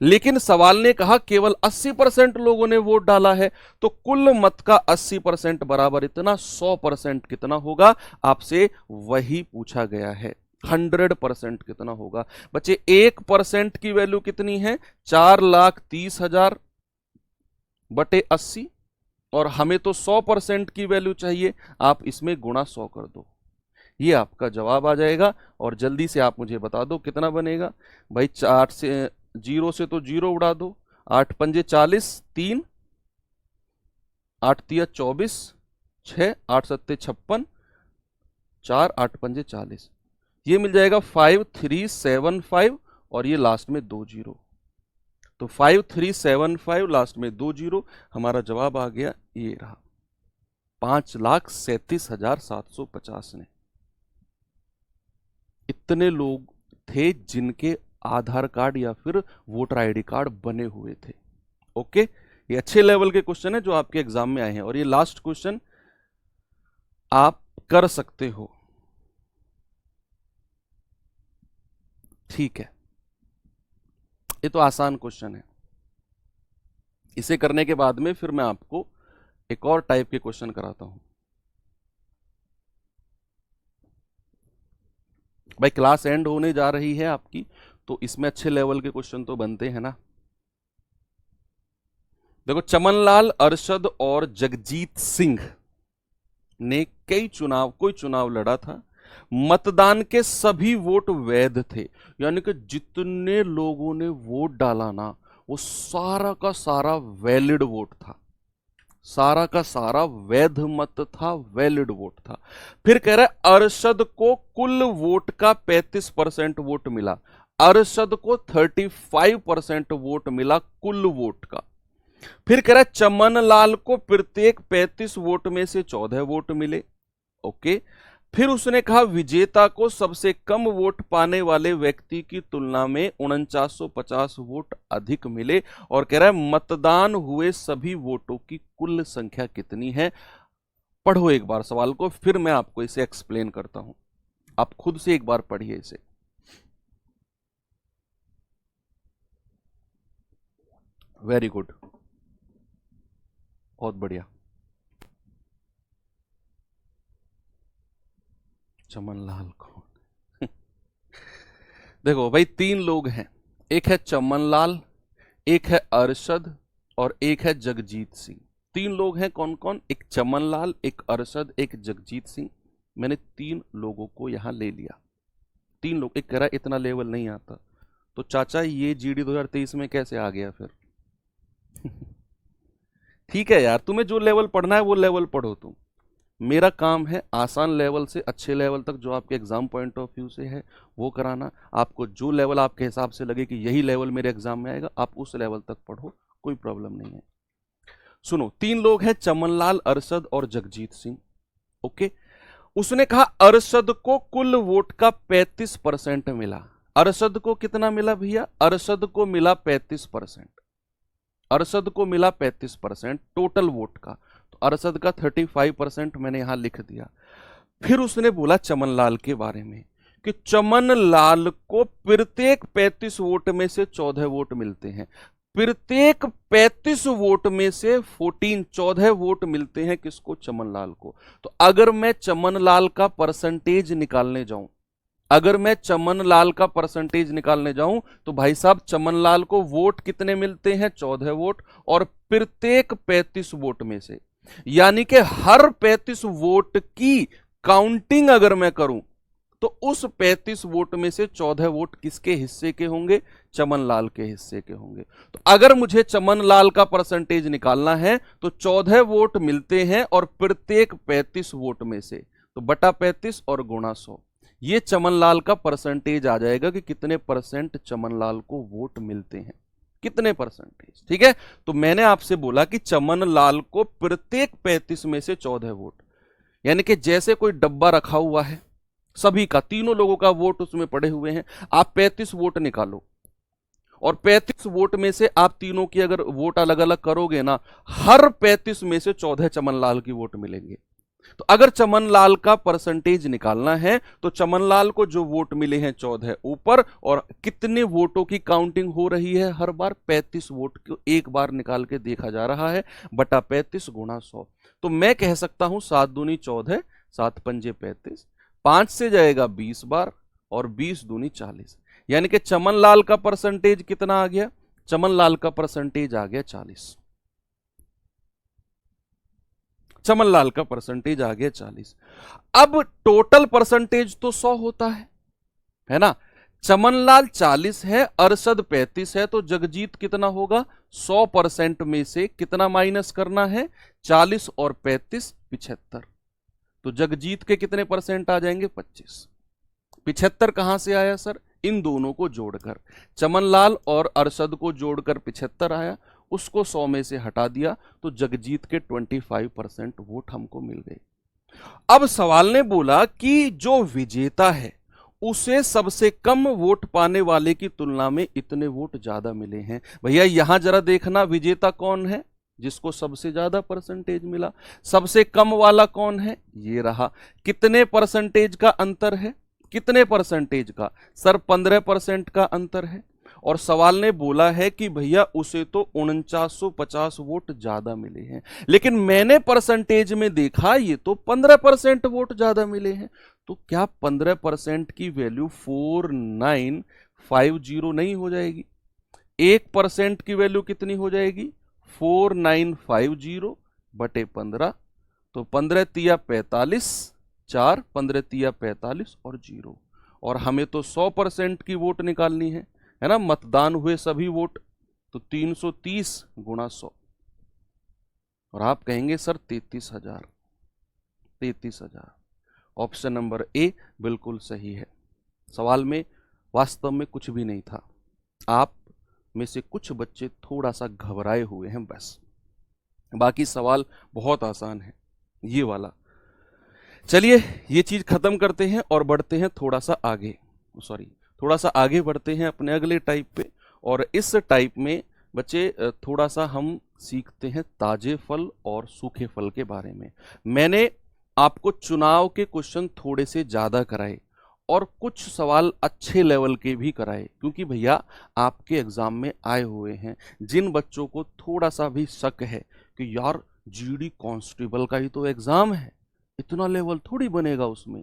लेकिन सवाल ने कहा केवल 80% लोगों ने वोट डाला है, तो कुल मत का 80% बराबर इतना 100% कितना होगा, आपसे वही पूछा गया है। 100% कितना होगा बच्चे। 1% की वैल्यू कितनी है, 4,30,000 बटे 80, और हमें तो 100% की वैल्यू चाहिए, आप इसमें गुणा 100 कर दो, ये आपका जवाब आ जाएगा। और जल्दी से आप मुझे बता दो कितना बनेगा भाई। 4 से 0 से तो 0 उड़ा दो, 8 पंजे 40, 3 8 तिया 24, 6 8 सत्ते 56, 4 8 पंजे 40, ये मिल जाएगा 5375, और ये लास्ट में 2 0, तो 5375 लास्ट में 2 0, हमारा जवाब आ गया, ये रहा 5,37,750 ने। इतने लोग थे जिनके आधार कार्ड या फिर वोटर आईडी कार्ड बने हुए थे। ओके, ये अच्छे लेवल के क्वेश्चन है जो आपके एग्जाम में आए हैं, और ये लास्ट क्वेश्चन आप कर सकते हो। ठीक है, ये तो आसान क्वेश्चन है। इसे करने के बाद में फिर मैं आपको एक और टाइप के क्वेश्चन कराता हूं। भाई क्लास एंड होने जा रही है आपकी, तो इसमें अच्छे लेवल के क्वेश्चन तो बनते हैं ना। देखो, चमनलाल, अरशद और जगजीत सिंह ने कोई चुनाव लड़ा था, मतदान के सभी वोट वैध थे, यानी कि जितने लोगों ने वोट डाला ना, वो सारा का सारा वैलिड वोट था, सारा का सारा वैध मत था, वैलिड वोट था। फिर कह रहा है अरशद को कुल वोट का 35% वोट मिला। अरशद को 35% वोट मिला कुल वोट का। फिर कह रहा है चमन लाल को प्रत्येक 35 वोट में से 14 वोट मिले। ओके, फिर उसने कहा विजेता को सबसे कम वोट पाने वाले व्यक्ति की तुलना में 4950 वोट अधिक मिले, और कह रहा है मतदान हुए सभी वोटों की कुल संख्या कितनी है। पढ़ो एक बार सवाल को, फिर मैं आपको इसे एक्सप्लेन करता हूं। आप खुद से एक बार पढ़िए इसे। वेरी गुड, बहुत बढ़िया। चमन लाल कौन? देखो भाई, 3 लोग हैं, एक है चमन लाल, एक है अरशद और एक है जगजीत सिंह। 3 लोग हैं, कौन कौन? एक चमन लाल, एक अरशद, एक जगजीत सिंह। मैंने 3 लोगों को यहां ले लिया। 3 लोग। एक कह रहा इतना लेवल नहीं आता, तो चाचा ये जीडी 2023 में कैसे आ गया फिर? ठीक है यार, तुम्हें जो लेवल पढ़ना है वो लेवल पढ़ो तुम। मेरा काम है आसान लेवल से अच्छे लेवल तक जो आपके एग्जाम पॉइंट ऑफ व्यू से है वो कराना। आपको जो लेवल आपके हिसाब से लगे कि यही लेवल मेरे एग्जाम में आएगा, आप उस लेवल तक पढ़ो, कोई प्रॉब्लम नहीं है। सुनो, 3 लोग हैं, चमनलाल, अरशद और जगजीत सिंह। ओके, उसने कहा अरशद को कुल वोट का 35% मिला। अरशद को कितना मिला भैया? अरशद को मिला 35%। अरशद को मिला 35% टोटल वोट का, तो अरशद का 35% मैंने यहां लिख दिया। फिर उसने बोला चमनलाल के बारे में कि चमनलाल को प्रत्येक 35 वोट में से 14 वोट मिलते हैं। प्रत्येक 35 वोट में से 14 वोट मिलते हैं किसको? चमनलाल को। तो अगर मैं चमनलाल का परसेंटेज निकालने जाऊं, अगर मैं चमनलाल का परसेंटेज निकालने जाऊं तो भाई साहब चमनलाल को वोट कितने मिलते हैं? 14 वोट, और प्रत्येक 35 वोट में से, यानी कि हर 35 वोट की काउंटिंग अगर मैं करूं तो उस 35 वोट में से 14 वोट किसके हिस्से के होंगे? चमनलाल के हिस्से के होंगे। तो अगर मुझे चमनलाल का परसेंटेज निकालना है तो 14 वोट मिलते हैं और प्रत्येक 35 वोट में से, तो बटा 35 और गुणा 100, ये चमनलाल का परसेंटेज आ जाएगा कि कितने परसेंट चमनलाल को वोट मिलते हैं, कितने परसेंटेज। ठीक है, तो मैंने आपसे बोला कि चमनलाल को प्रत्येक 35 में से 14 वोट, यानी कि जैसे कोई डब्बा रखा हुआ है, सभी का, तीनों लोगों का वोट उसमें पड़े हुए हैं, आप 35 वोट निकालो और 35 वोट में से आप तीनों की अगर वोट अलग अलग करोगे ना, हर 35 में से 14 चमनलाल की वोट मिलेंगे। तो अगर चमनलाल का परसेंटेज निकालना है तो चमनलाल को जो वोट मिले हैं 14 ऊपर, और कितने वोटों की काउंटिंग हो रही है हर बार? 35 वोट को एक बार निकाल के देखा जा रहा है, बटा 35 गुणा 100। तो मैं कह सकता हूं 7 दूनी 14, 7 पंजे 35, 5 से जाएगा 20 बार और 20 दूनी 40, यानी कि चमनलाल का परसेंटेज कितना आ गया? चमनलाल का परसेंटेज आ गया 40। चमनलाल का परसेंटेज आ गया 40। अब टोटल परसेंटेज तो 100 होता है ना? चमनलाल 40 है, अरशद 35 है, तो जगजीत कितना होगा? 100% में से कितना माइनस करना है? 40 और 35 75। तो जगजीत के कितने परसेंट आ जाएंगे? 25। 75 कहां से आया सर? इन दोनों को जोड़कर, चमनलाल और अरशद को जोड़कर 75 आया, उसको 100 में से हटा दिया, तो जगजीत के 25% वोट हमको मिल गए। अब सवाल ने बोला कि जो विजेता है उसे सबसे कम वोट पाने वाले की तुलना में इतने वोट ज्यादा मिले हैं। भैया यहां जरा देखना, विजेता कौन है? जिसको सबसे ज्यादा परसेंटेज मिला। सबसे कम वाला कौन है? ये रहा। कितने परसेंटेज का अंतर है? कितने परसेंटेज का सर? 15% का अंतर है। और सवाल ने बोला है कि भैया उसे तो 4950 वोट ज्यादा मिले हैं, लेकिन मैंने परसेंटेज में देखा ये तो 15% वोट ज्यादा मिले हैं। तो क्या 15% की वैल्यू 4950 नहीं हो जाएगी? 1% की वैल्यू कितनी हो जाएगी? 4950 बटे 15, तो 15 तिया 45, 4 15 तिया 45 और 0। और हमें तो 100% की वोट निकालनी है ना? मतदान हुए सभी वोट, तो 330 गुणा 100, और आप कहेंगे सर 33,000। 33,000। ऑप्शन नंबर ए बिल्कुल सही है। सवाल में वास्तव में कुछ भी नहीं था। आप में से कुछ बच्चे थोड़ा सा घबराए हुए हैं बस, बाकी सवाल बहुत आसान है ये वाला। चलिए ये चीज खत्म करते हैं और बढ़ते हैं थोड़ा सा आगे, थोड़ा सा आगे बढ़ते हैं अपने अगले टाइप पे। और इस टाइप में बच्चे थोड़ा सा हम सीखते हैं ताजे फल और सूखे फल के बारे में। मैंने आपको चुनाव के क्वेश्चन थोड़े से ज्यादा कराए और कुछ सवाल अच्छे लेवल के भी कराए, क्योंकि भैया आपके एग्जाम में आए हुए हैं। जिन बच्चों को थोड़ा सा भी शक है कि यार जीडी कांस्टेबल का ही तो एग्जाम है, इतना लेवल थोड़ी बनेगा उसमें,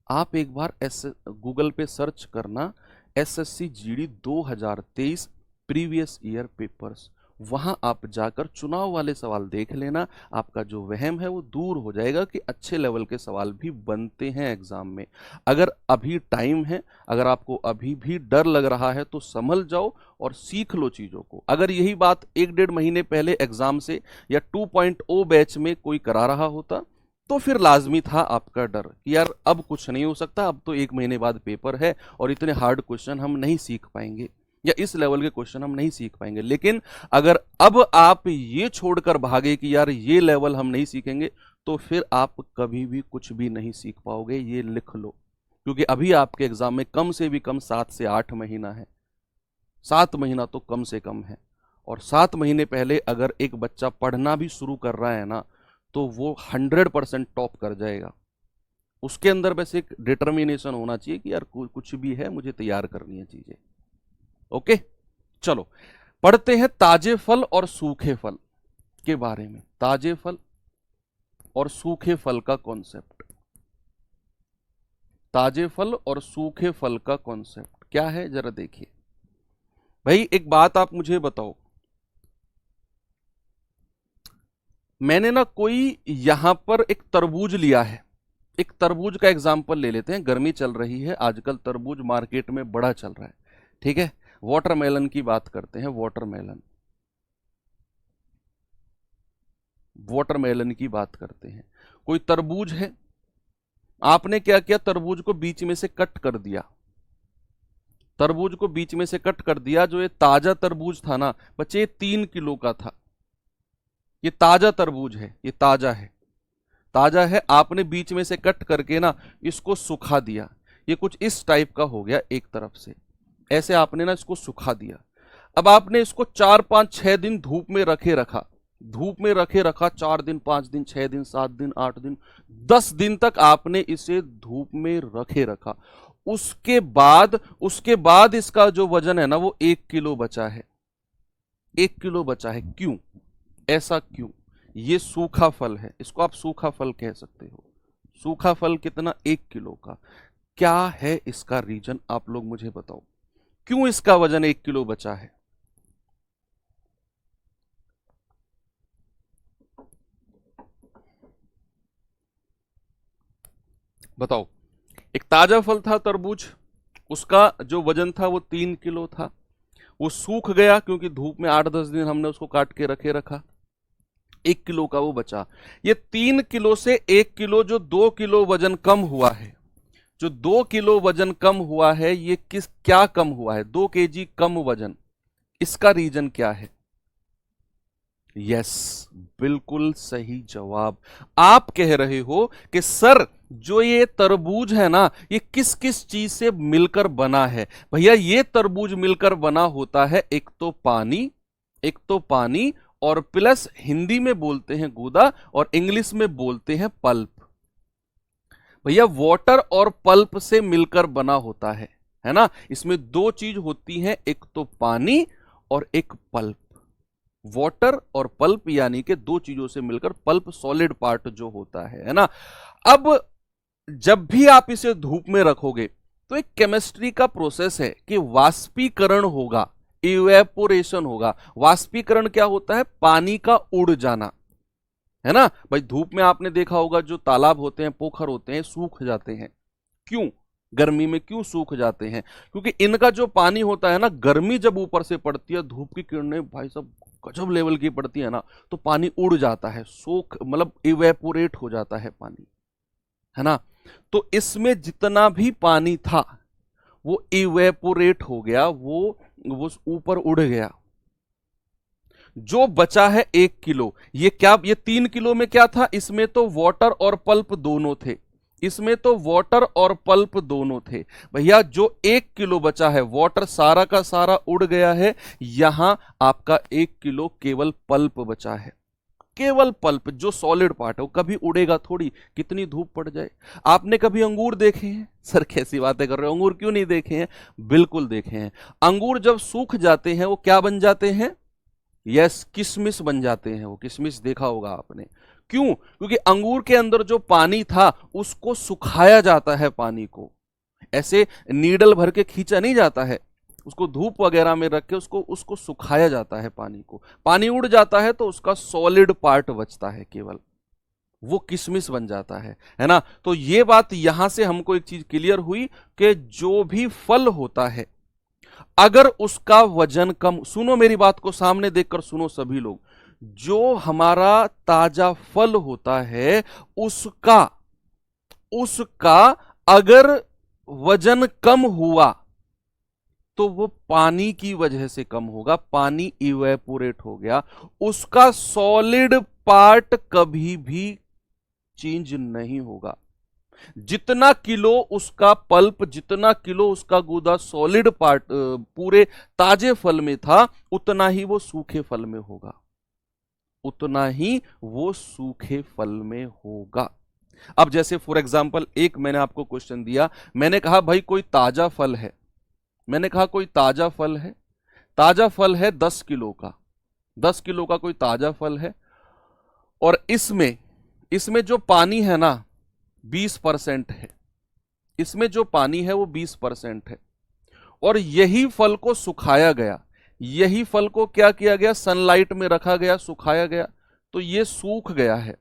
आप एक बार गूगल पे सर्च करना SSC GD 2023 previous year papers, वहां आप जाकर चुनाव वाले सवाल देख लेना। आपका जो वहम है वो दूर हो जाएगा कि अच्छे लेवल के सवाल भी बनते हैं एग्जाम में। अगर अभी टाइम है, अगर आपको अभी भी डर लग रहा है तो संभल जाओ और सीख लो चीजों को। अगर यही बात 1-1.5 महीने पहले एग्जाम से या 2.0 बैच में कोई करा रहा होता तो फिर लाजमी था आपका डर कि यार अब कुछ नहीं हो सकता, अब तो 1 महीने बाद पेपर है और इतने हार्ड क्वेश्चन हम नहीं सीख पाएंगे या इस लेवल के क्वेश्चन हम नहीं सीख पाएंगे। लेकिन अगर अब आप ये छोड़कर भागे कि यार ये लेवल हम नहीं सीखेंगे, तो फिर आप कभी भी कुछ भी नहीं सीख पाओगे, ये लिख लो। क्योंकि अभी आपके एग्जाम में कम से भी कम 7 से 8 महीना है, 7 महीना तो कम से कम है। और 7 महीने पहले अगर एक बच्चा पढ़ना भी शुरू कर रहा है ना, तो वो 100% टॉप कर जाएगा। उसके अंदर बस एक डिटर्मिनेशन होना चाहिए कि यार कुछ भी है मुझे तैयार करनी है चीजें। ओके, चलो पढ़ते हैं ताजे फल और सूखे फल के बारे में। ताजे फल और सूखे फल का कॉन्सेप्ट, ताजे फल और सूखे फल का कॉन्सेप्ट क्या है जरा देखिए। भाई एक बात आप मुझे बताओ, मैंने ना कोई यहां पर एक तरबूज लिया है, एक तरबूज का एग्जाम्पल ले लेते हैं। गर्मी चल रही है आजकल, तरबूज मार्केट में बड़ा चल रहा है, ठीक है। वाटरमेलन की बात करते हैं, वाटरमेलन, वाटरमेलन की बात करते हैं। कोई तरबूज है, आपने क्या किया, तरबूज को बीच में से कट कर दिया, तरबूज को बीच में से कट कर दिया। जो ये ताजा तरबूज था ना बच्चे, 3 किलो का था। ये ताजा तरबूज है, ये ताजा है, ताजा है। आपने बीच में से कट करके ना इसको सुखा दिया, ये कुछ इस टाइप का हो गया एक तरफ से, ऐसे आपने ना इसको सुखा दिया। अब आपने इसको 4-5-6 दिन धूप में रखे रखा, धूप में रखे रखा 4 दिन 5 दिन 6 दिन 7 दिन 8 दिन 10 दिन तक आपने इसे धूप में रखे रखा। उसके बाद इसका जो वजन है ना वो 1 किलो बचा है, 1 किलो बचा है। क्यों, ऐसा क्यों? ये सूखा फल है, इसको आप सूखा फल कह सकते हो। सूखा फल कितना, 1 किलो का। क्या है इसका रीजन, आप लोग मुझे बताओ, क्यों इसका वजन 1 किलो बचा है? बताओ। एक ताजा फल था तरबूज, उसका जो वजन था वो 3 किलो था, वो सूख गया क्योंकि धूप में 8-10 दिन हमने उसको काट के रखे रखा, 1 किलो का वो बचा। ये 3 किलो से 1 किलो जो 2 किलो वजन कम हुआ है, जो 2 किलो वजन कम हुआ है, ये क्या कम हुआ है, 2 केजी कम वजन, इसका रीजन क्या है? यस, बिल्कुल सही जवाब। आप कह रहे हो कि सर जो ये तरबूज है ना, ये किस किस चीज से मिलकर बना है? भैया ये तरबूज मिलकर बना होता है, एक तो पानी, एक तो पानी, और प्लस हिंदी में बोलते हैं गूदा और इंग्लिश में बोलते हैं पल्प। भैया वाटर और पल्प से मिलकर बना होता है ना। इसमें 2 चीज होती हैं, एक तो पानी और एक पल्प। वाटर और पल्प यानी कि 2 चीजों से मिलकर पल्प, सॉलिड पार्ट जो होता है ना। अब जब भी आप इसे धूप में रखोगे तो एक केमिस्ट्री का प्रोसेस है कि वाष्पीकरण होगा, इवेपोरेशन होगा। वाष्पीकरण क्या होता है? पानी का उड़ जाना, है ना भाई। धूप में आपने देखा होगा जो तालाब होते हैं, पोखर होते हैं, सूख जाते हैं। क्यों? गर्मी में क्यों सूख जाते हैं? क्योंकि इनका जो पानी होता है ना, गर्मी जब ऊपर से पड़ती है, धूप की किरणें भाई साहब गजब लेवल की पड़ती है ना, तो पानी उड़ जाता है, सोख मतलब इवेपोरेट हो जाता है पानी, है ना। तो इसमें जितना भी पानी था वो इवेपोरेट हो गया, वो ऊपर उड़ गया। जो बचा है 1 किलो, ये क्या, ये 3 किलो में क्या था, इसमें तो वाटर और पल्प दोनों थे, इसमें तो वाटर और पल्प दोनों थे। भैया जो 1 किलो बचा है, वाटर सारा का सारा उड़ गया है, यहां आपका 1 किलो केवल पल्प बचा है, केवल पल्प जो सॉलिड पार्ट है, वो कभी उड़ेगा थोड़ी, कितनी धूप पड़ जाए। आपने कभी अंगूर देखे हैं? सर कैसी बातें कर रहे हो, अंगूर क्यों नहीं देखे हैं? बिल्कुल देखे हैं। अंगूर जब सूख जाते हैं वो क्या बन जाते हैं? यस, किशमिश बन जाते हैं। वो किशमिश देखा होगा आपने। क्यों? क्योंकि अंगूर के अंदर जो पानी था उसको सुखाया जाता है, पानी को ऐसे नीडल भर के खींचा नहीं जाता है, उसको धूप वगैरह में रख के उसको उसको सुखाया जाता है, पानी को। पानी उड़ जाता है तो उसका सॉलिड पार्ट बचता है केवल, वो किशमिश बन जाता है ना। तो ये बात यहां से हमको एक चीज क्लियर हुई कि जो भी फल होता है, अगर उसका वजन कम, सुनो मेरी बात को सामने देखकर सुनो सभी लोग, जो हमारा ताजा फल होता है उसका उसका अगर वजन कम हुआ तो वो पानी की वजह से कम होगा, पानी इवेपोरेट हो गया, उसका सॉलिड पार्ट कभी भी चेंज नहीं होगा। जितना किलो उसका पल्प, जितना किलो उसका गूदा सॉलिड पार्ट पूरे ताजे फल में था, उतना ही वो सूखे फल में होगा, उतना ही वो सूखे फल में होगा। अब जैसे फॉर एग्जांपल एक मैंने आपको क्वेश्चन दिया, मैंने कहा भाई कोई ताजा फल है, मैंने कहा कोई ताजा फल है, ताजा फल है 10 किलो का, 10 किलो का कोई ताजा फल है, और इसमें इसमें जो पानी है ना 20% है, इसमें जो पानी है वो 20% है, और यही फल को सुखाया गया, यही फल को क्या किया गया, सनलाइट में रखा गया, सुखाया गया, तो ये सूख गया है।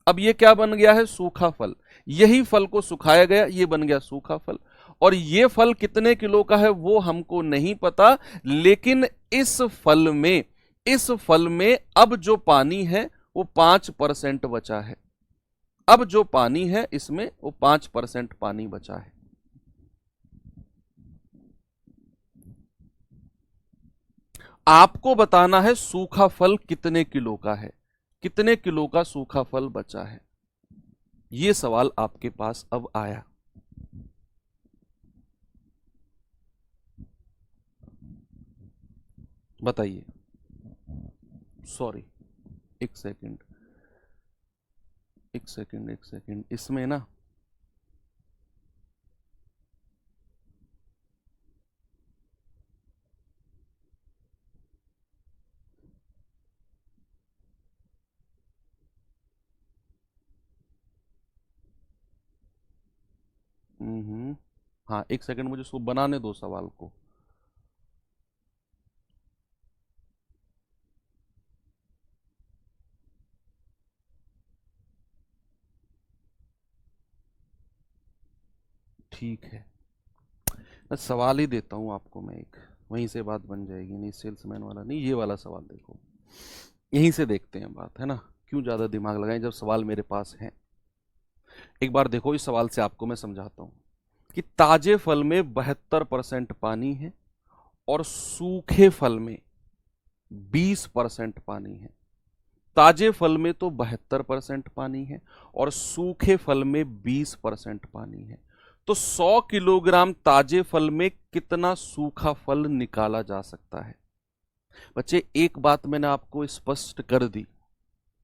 अब ये क्या बन गया है? सूखा फल। यही फल को सुखाया गया, ये बन गया सूखा फल। और ये फल कितने किलो का है वो हमको नहीं पता, लेकिन इस फल में अब जो पानी है वो 5% बचा है। अब जो पानी है इसमें वो 5% पानी बचा है। आपको बताना है सूखा फल कितने किलो का है, कितने किलो का सूखा फल बचा है। यह सवाल आपके पास अब आया। बताइए। सॉरी, एक सेकंड, एक सेकंड, एक सेकंड, इसमें ना हाँ, एक सेकंड, मुझे इसको बनाने दो सवाल को। ठीक है, मैं सवाल ही देता हूं आपको, मैं एक, वहीं से बात बन जाएगी। नहीं सेल्समैन वाला नहीं, ये वाला सवाल देखो, यहीं से देखते हैं बात, है ना। क्यों ज्यादा दिमाग लगाएं जब सवाल मेरे पास है। एक बार देखो, इस सवाल से आपको मैं समझाता हूं कि ताजे फल में 72% पानी है और सूखे फल में 20% पानी है। ताजे फल में तो 72% पानी है और सूखे फल में 20% पानी है। तो 100 किलोग्राम ताजे फल में कितना सूखा फल निकाला जा सकता है? बच्चे एक बात मैंने आपको स्पष्ट कर दी,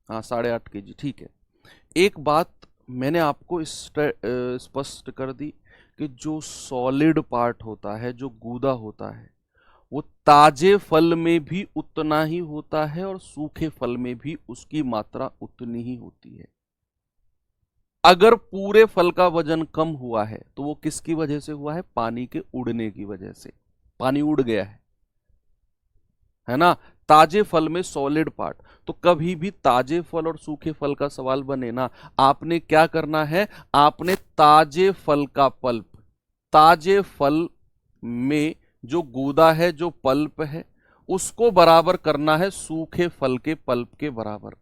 हाँ 8.5 kg, ठीक है। एक बात मैंने आपको स्पष्ट कर दी कि जो सॉलिड पार्ट होता है, जो गूदा होता है, वो ताजे फल में भी उतना ही होता है और सूखे फल में भी उसकी मात्रा उतनी ही होती है। अगर पूरे फल का वजन कम हुआ है तो वो किसकी वजह से हुआ है? पानी के उड़ने की वजह से। पानी उड़ गया है ना। ताजे फल में सॉलिड पार्ट, तो कभी भी ताजे फल और सूखे फल का सवाल बने ना, आपने क्या करना है? आपने ताजे फल का पल्प, ताजे फल में जो गूदा है, जो पल्प है, उसको बराबर करना है सूखे फल के पल्प के बराबर,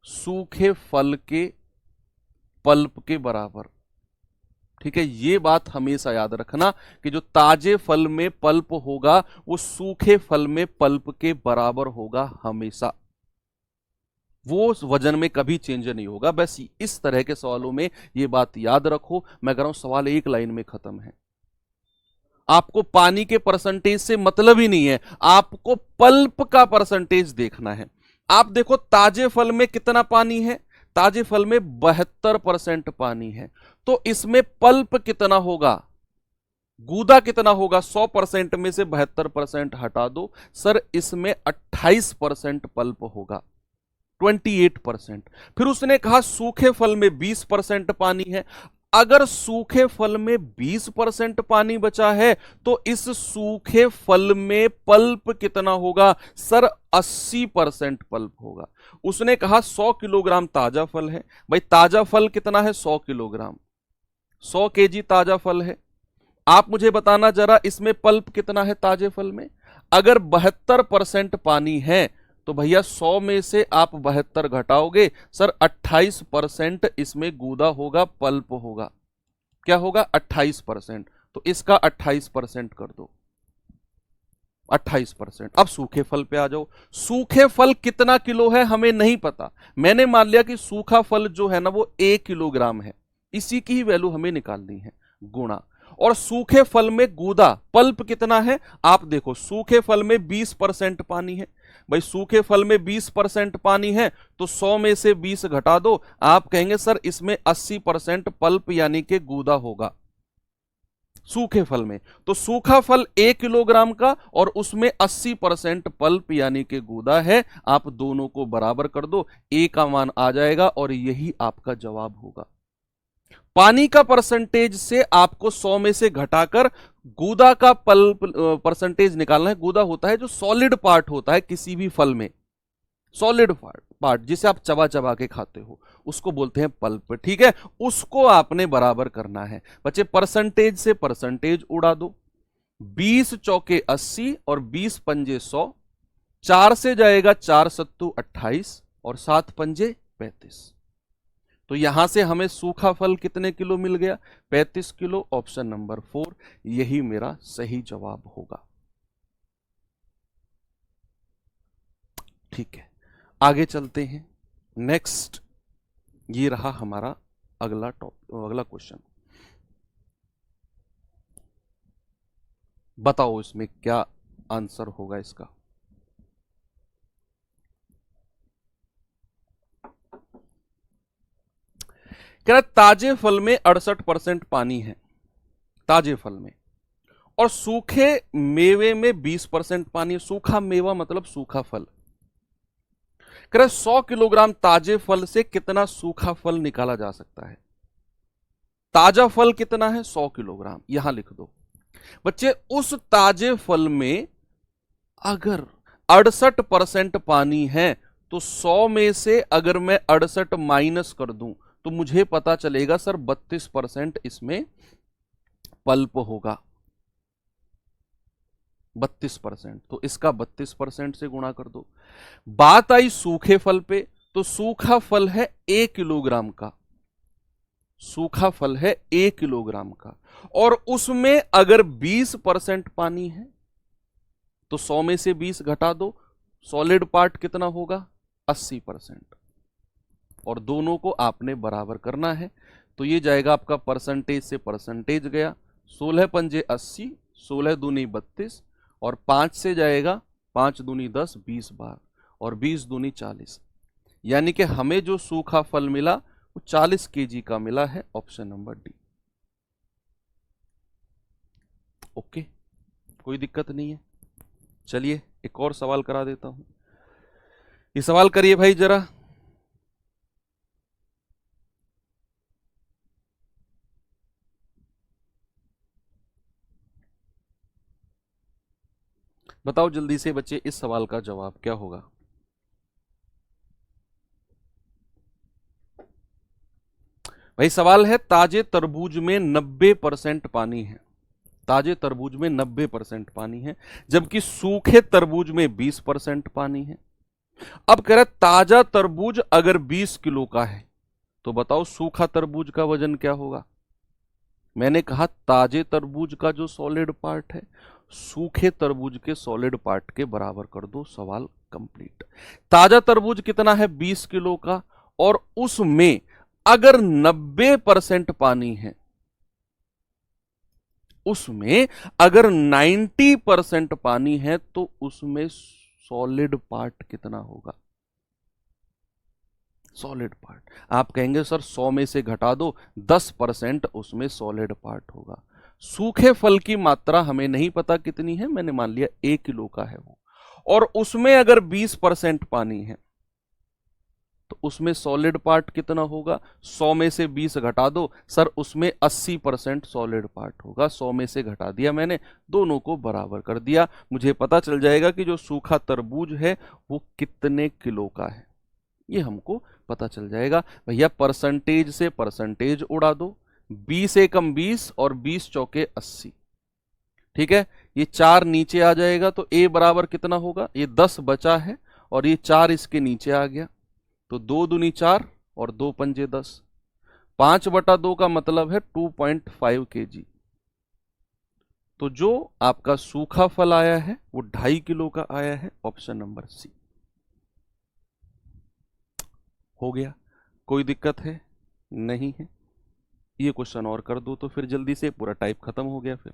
सूखे फल के पल्प के बराबर। ठीक है, ये बात हमेशा याद रखना कि जो ताजे फल में पल्प होगा वो सूखे फल में पल्प के बराबर होगा हमेशा, वो वजन में कभी चेंज नहीं होगा। बस इस तरह के सवालों में ये बात याद रखो। मैं कह रहा हूं सवाल एक लाइन में खत्म है। आपको पानी के परसेंटेज से मतलब ही नहीं है, आपको पल्प का परसेंटेज देखना है। आप देखो ताजे फल में कितना पानी है, ताजे फल में 72% पानी है, तो इसमें पल्प कितना होगा, गूदा कितना होगा। 100% में से 72% हटा दो, सर इसमें 28% पल्प होगा, 28%। फिर उसने कहा सूखे फल में 20% पानी है। अगर सूखे फल में 20% पानी बचा है तो इस सूखे फल में पल्प कितना होगा, सर 80% पल्प होगा। उसने कहा 100 किलोग्राम ताजा फल है। भाई ताजा फल कितना है, 100 किलोग्राम, 100 केजी ताजा फल है। आप मुझे बताना जरा इसमें पल्प कितना है ताजे फल में। अगर 72% पानी है तो भैया 100 में से आप 72 घटाओगे, सर 28% इसमें गूदा होगा, पल्प होगा। क्या होगा, 28%। तो इसका 28% कर दो, 28%। अब सूखे फल पे आ जाओ। सूखे फल कितना किलो है हमें नहीं पता, मैंने मान लिया कि सूखा फल जो है ना वो 1 किलोग्राम है, इसी की ही वैल्यू हमें निकालनी है, गुणा। और सूखे फल में गूदा पल्प कितना है, आप देखो सूखे फल में 20% पानी है। भाई सूखे फल में 20% पानी है तो 100 में से 20 घटा दो, आप कहेंगे सर इसमें 80% पल्प यानी कि गूदा होगा सूखे फल में। तो सूखा फल 1 किलोग्राम का और उसमें 80% पल्प यानी कि गूदा है। आप दोनों को बराबर कर दो, ए का मान आ जाएगा और यही आपका जवाब होगा। पानी का परसेंटेज से आपको 100 में से घटाकर गूदा का पल्प परसेंटेज निकालना है। गूदा होता है जो सॉलिड पार्ट होता है किसी भी फल में, सॉलिड पार्ट जिसे आप चबा चबा के खाते हो उसको बोलते हैं पल्प। ठीक है, उसको आपने बराबर करना है। बच्चे परसेंटेज से परसेंटेज उड़ा दो, 20 चौके 80 और 20 पंजे 100, 4 से जाएगा 4 सत्तू 28 और 7 पंजे 35। तो यहां से हमें सूखा फल कितने किलो मिल गया, 35 किलो। ऑप्शन नंबर 4 यही मेरा सही जवाब होगा। ठीक है, आगे चलते हैं। नेक्स्ट ये रहा हमारा अगला अगला क्वेश्चन। बताओ इसमें क्या आंसर होगा इसका। कह रहा ताजे फल में 68% पानी है, ताजे फल में, और सूखे मेवे में 20% पानी है। सूखा मेवा मतलब सूखा फल। कह रहा 100 किलोग्राम ताजे फल से कितना सूखा फल निकाला जा सकता है। ताजा फल कितना है, 100 किलोग्राम, यहां लिख दो। बच्चे उस ताजे फल में अगर 68% पानी है तो 100 में से अगर मैं 68 माइनस कर दूं तो मुझे पता चलेगा सर 32% इसमें पल्प होगा, 32%। तो इसका 32% से गुणा कर दो। बात आई सूखे फल पे, तो सूखा फल है 1 किलोग्राम का, सूखा फल है 1 किलोग्राम का, और उसमें अगर 20% पानी है तो 100 में से 20 घटा दो, सॉलिड पार्ट कितना होगा, 80%। और दोनों को आपने बराबर करना है। तो ये जाएगा आपका परसेंटेज से परसेंटेज गया, 16 पंजे 80, 16 दूनी 32, और 5 से जाएगा 5 दूनी 10, 20 बार, और 20 दूनी 40। यानी कि हमें जो सूखा फल मिला वो 40 केजी का मिला है। Option number D. ओके, कोई दिक्कत नहीं है। चलिए एक और सवाल करा देता हूं। ये सवाल करिए भाई जरा। बताओ जल्दी से बच्चे, इस सवाल का जवाब क्या होगा। भाई सवाल है ताजे तरबूज में 90% पानी है, ताजे तरबूज में 90% पानी है, जबकि सूखे तरबूज में 20% पानी है। अब कह रहा है ताजा तरबूज अगर 20 किलो का है तो बताओ सूखा तरबूज का वजन क्या होगा। मैंने कहा ताजे तरबूज का जो सॉलिड पार्ट है सूखे तरबूज के सॉलिड पार्ट के बराबर कर दो, सवाल कंप्लीट। ताजा तरबूज कितना है 20 किलो का, और उसमें अगर 90% पानी है, उसमें अगर 90% पानी है तो उसमें सॉलिड पार्ट कितना होगा? सॉलिड पार्ट आप कहेंगे सर 100 में से घटा दो, 10% उसमें सॉलिड पार्ट होगा। सूखे फल की मात्रा हमें नहीं पता कितनी है, मैंने मान लिया 1 किलो का है वो, और उसमें अगर 20% पानी है तो उसमें सॉलिड पार्ट कितना होगा? 100 में से 20 घटा दो सर, उसमें 80% सॉलिड पार्ट होगा। 100 में से घटा दिया मैंने, दोनों को बराबर कर दिया, मुझे पता चल जाएगा कि जो सूखा तरबूज है वो कितने किलो का है, ये हमको पता चल जाएगा। भैया परसेंटेज से परसेंटेज उड़ा दो, 20 एकम 20 और 20 चौके 80, ठीक है। ये 4 नीचे आ जाएगा तो a बराबर कितना होगा? ये 10 बचा है और ये 4 इसके नीचे आ गया, तो 2 दूनी 4 और 2 पंजे 10, 5/2 का मतलब है 2.5 kg। तो जो आपका सूखा फल आया है वो 2.5 किलो का आया है, ऑप्शन नंबर सी। हो गया, कोई दिक्कत है? नहीं है। ये क्वेश्चन और कर दो तो फिर जल्दी से पूरा टाइप खत्म हो गया। फिर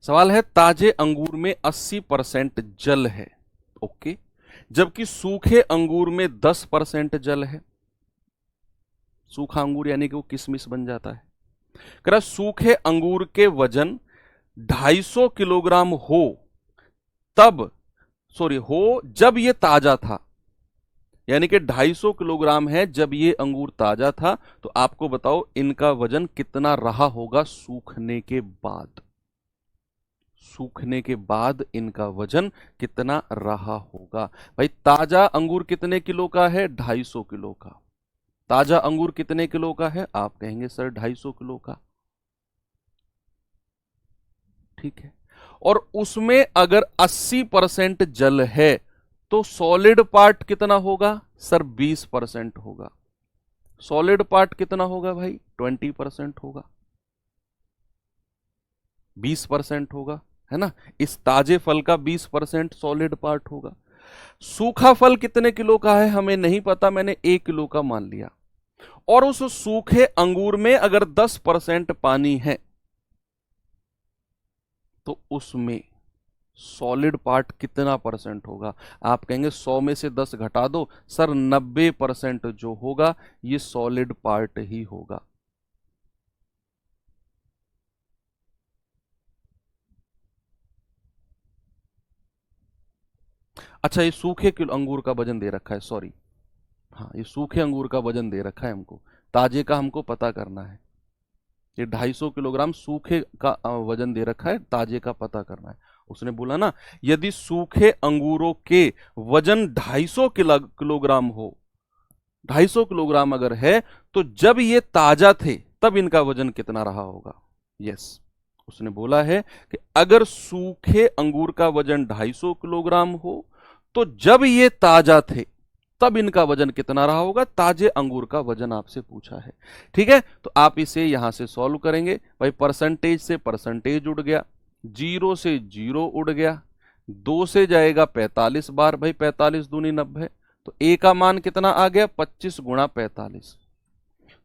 सवाल है ताजे अंगूर में 80% जल है, ओके, जबकि सूखे अंगूर में 10% जल है। सूखा अंगूर यानी कि वो किशमिश बन जाता है। कह रहा सूखे अंगूर के वजन 250 किलोग्राम हो तब, सॉरी हो जब ये ताजा था, यानी कि 250 किलोग्राम है जब ये अंगूर ताजा था, तो आपको बताओ इनका वजन कितना रहा होगा सूखने के बाद? सूखने के बाद इनका वजन कितना रहा होगा? भाई ताजा अंगूर कितने किलो का है? 250 किलो का। ताजा अंगूर कितने किलो का है? आप कहेंगे सर 250 किलो का, ठीक है। और उसमें अगर 80% जल है तो सॉलिड पार्ट कितना होगा? सर 20% होगा। सॉलिड पार्ट कितना होगा भाई? 20% होगा, 20% होगा, है ना। इस ताजे फल का 20% सॉलिड पार्ट होगा। सूखा फल कितने किलो का है हमें नहीं पता, मैंने 1 किलो का मान लिया। और उस सूखे अंगूर में अगर 10% पानी है तो उसमें सॉलिड पार्ट कितना परसेंट होगा? आप कहेंगे 100 में से 10 घटा दो सर, 90% जो होगा ये सॉलिड पार्ट ही होगा। अच्छा, ये सूखे अंगूर का वजन दे रखा है, सॉरी, हाँ ये सूखे अंगूर का वजन दे रखा है हमको, ताजे का हमको पता करना है। ये 250 किलोग्राम सूखे का वजन दे रखा है, ताजे का पता करना है। उसने बोला ना यदि सूखे अंगूरों के वजन 250 किलोग्राम हो, 250 किलोग्राम अगर है तो जब ये ताजा थे तब इनका वजन कितना रहा होगा? यस, उसने बोला है कि अगर सूखे अंगूर का वजन 250 किलोग्राम हो तो जब ये ताजा थे तब इनका वजन कितना रहा होगा? ताजे अंगूर का वजन आपसे पूछा है, ठीक है। तो आप इसे यहां से सॉल्व करेंगे। भाई परसेंटेज से परसेंटेज उड़ गया, 0 से 0 उड़ गया, 2 से जाएगा 45 बार, भाई 45 दूनी 90, तो ए का मान कितना आ गया? 25 गुणा 45,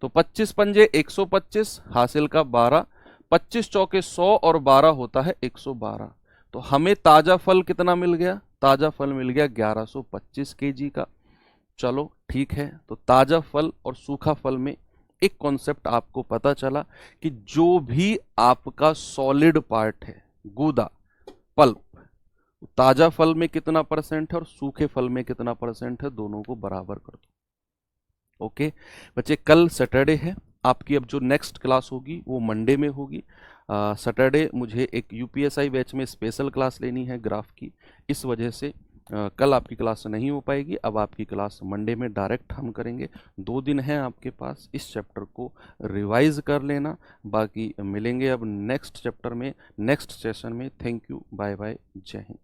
तो 25 पंजे 125, हासिल का 12, 25 चौके 100 और 12 होता है 112। तो हमें ताजा फल कितना मिल गया? ताजा फल मिल गया 1125 केजी का। चलो ठीक है, तो ताजा फल और सूखा फल में एक कॉन्सेप्ट आपको पता चला कि जो भी आपका सॉलिड पार्ट है, गूदा, पल्प, ताजा फल में कितना परसेंट है और सूखे फल में कितना परसेंट है, दोनों को बराबर कर दो। ओके बच्चे, कल सैटरडे है, आपकी अब जो नेक्स्ट क्लास होगी वो मंडे में होगी। सैटरडे मुझे एक यूपीएसआई बैच में स्पेशल क्लास लेनी है ग्राफ की, इस वजह से कल आपकी क्लास नहीं हो पाएगी, अब आपकी क्लास मंडे में डायरेक्ट हम करेंगे। 2 दिन हैं आपके पास, इस चैप्टर को रिवाइज कर लेना। बाकी मिलेंगे अब नेक्स्ट चैप्टर में, नेक्स्ट सेशन में। थैंक यू, बाय बाय, जय हिंद।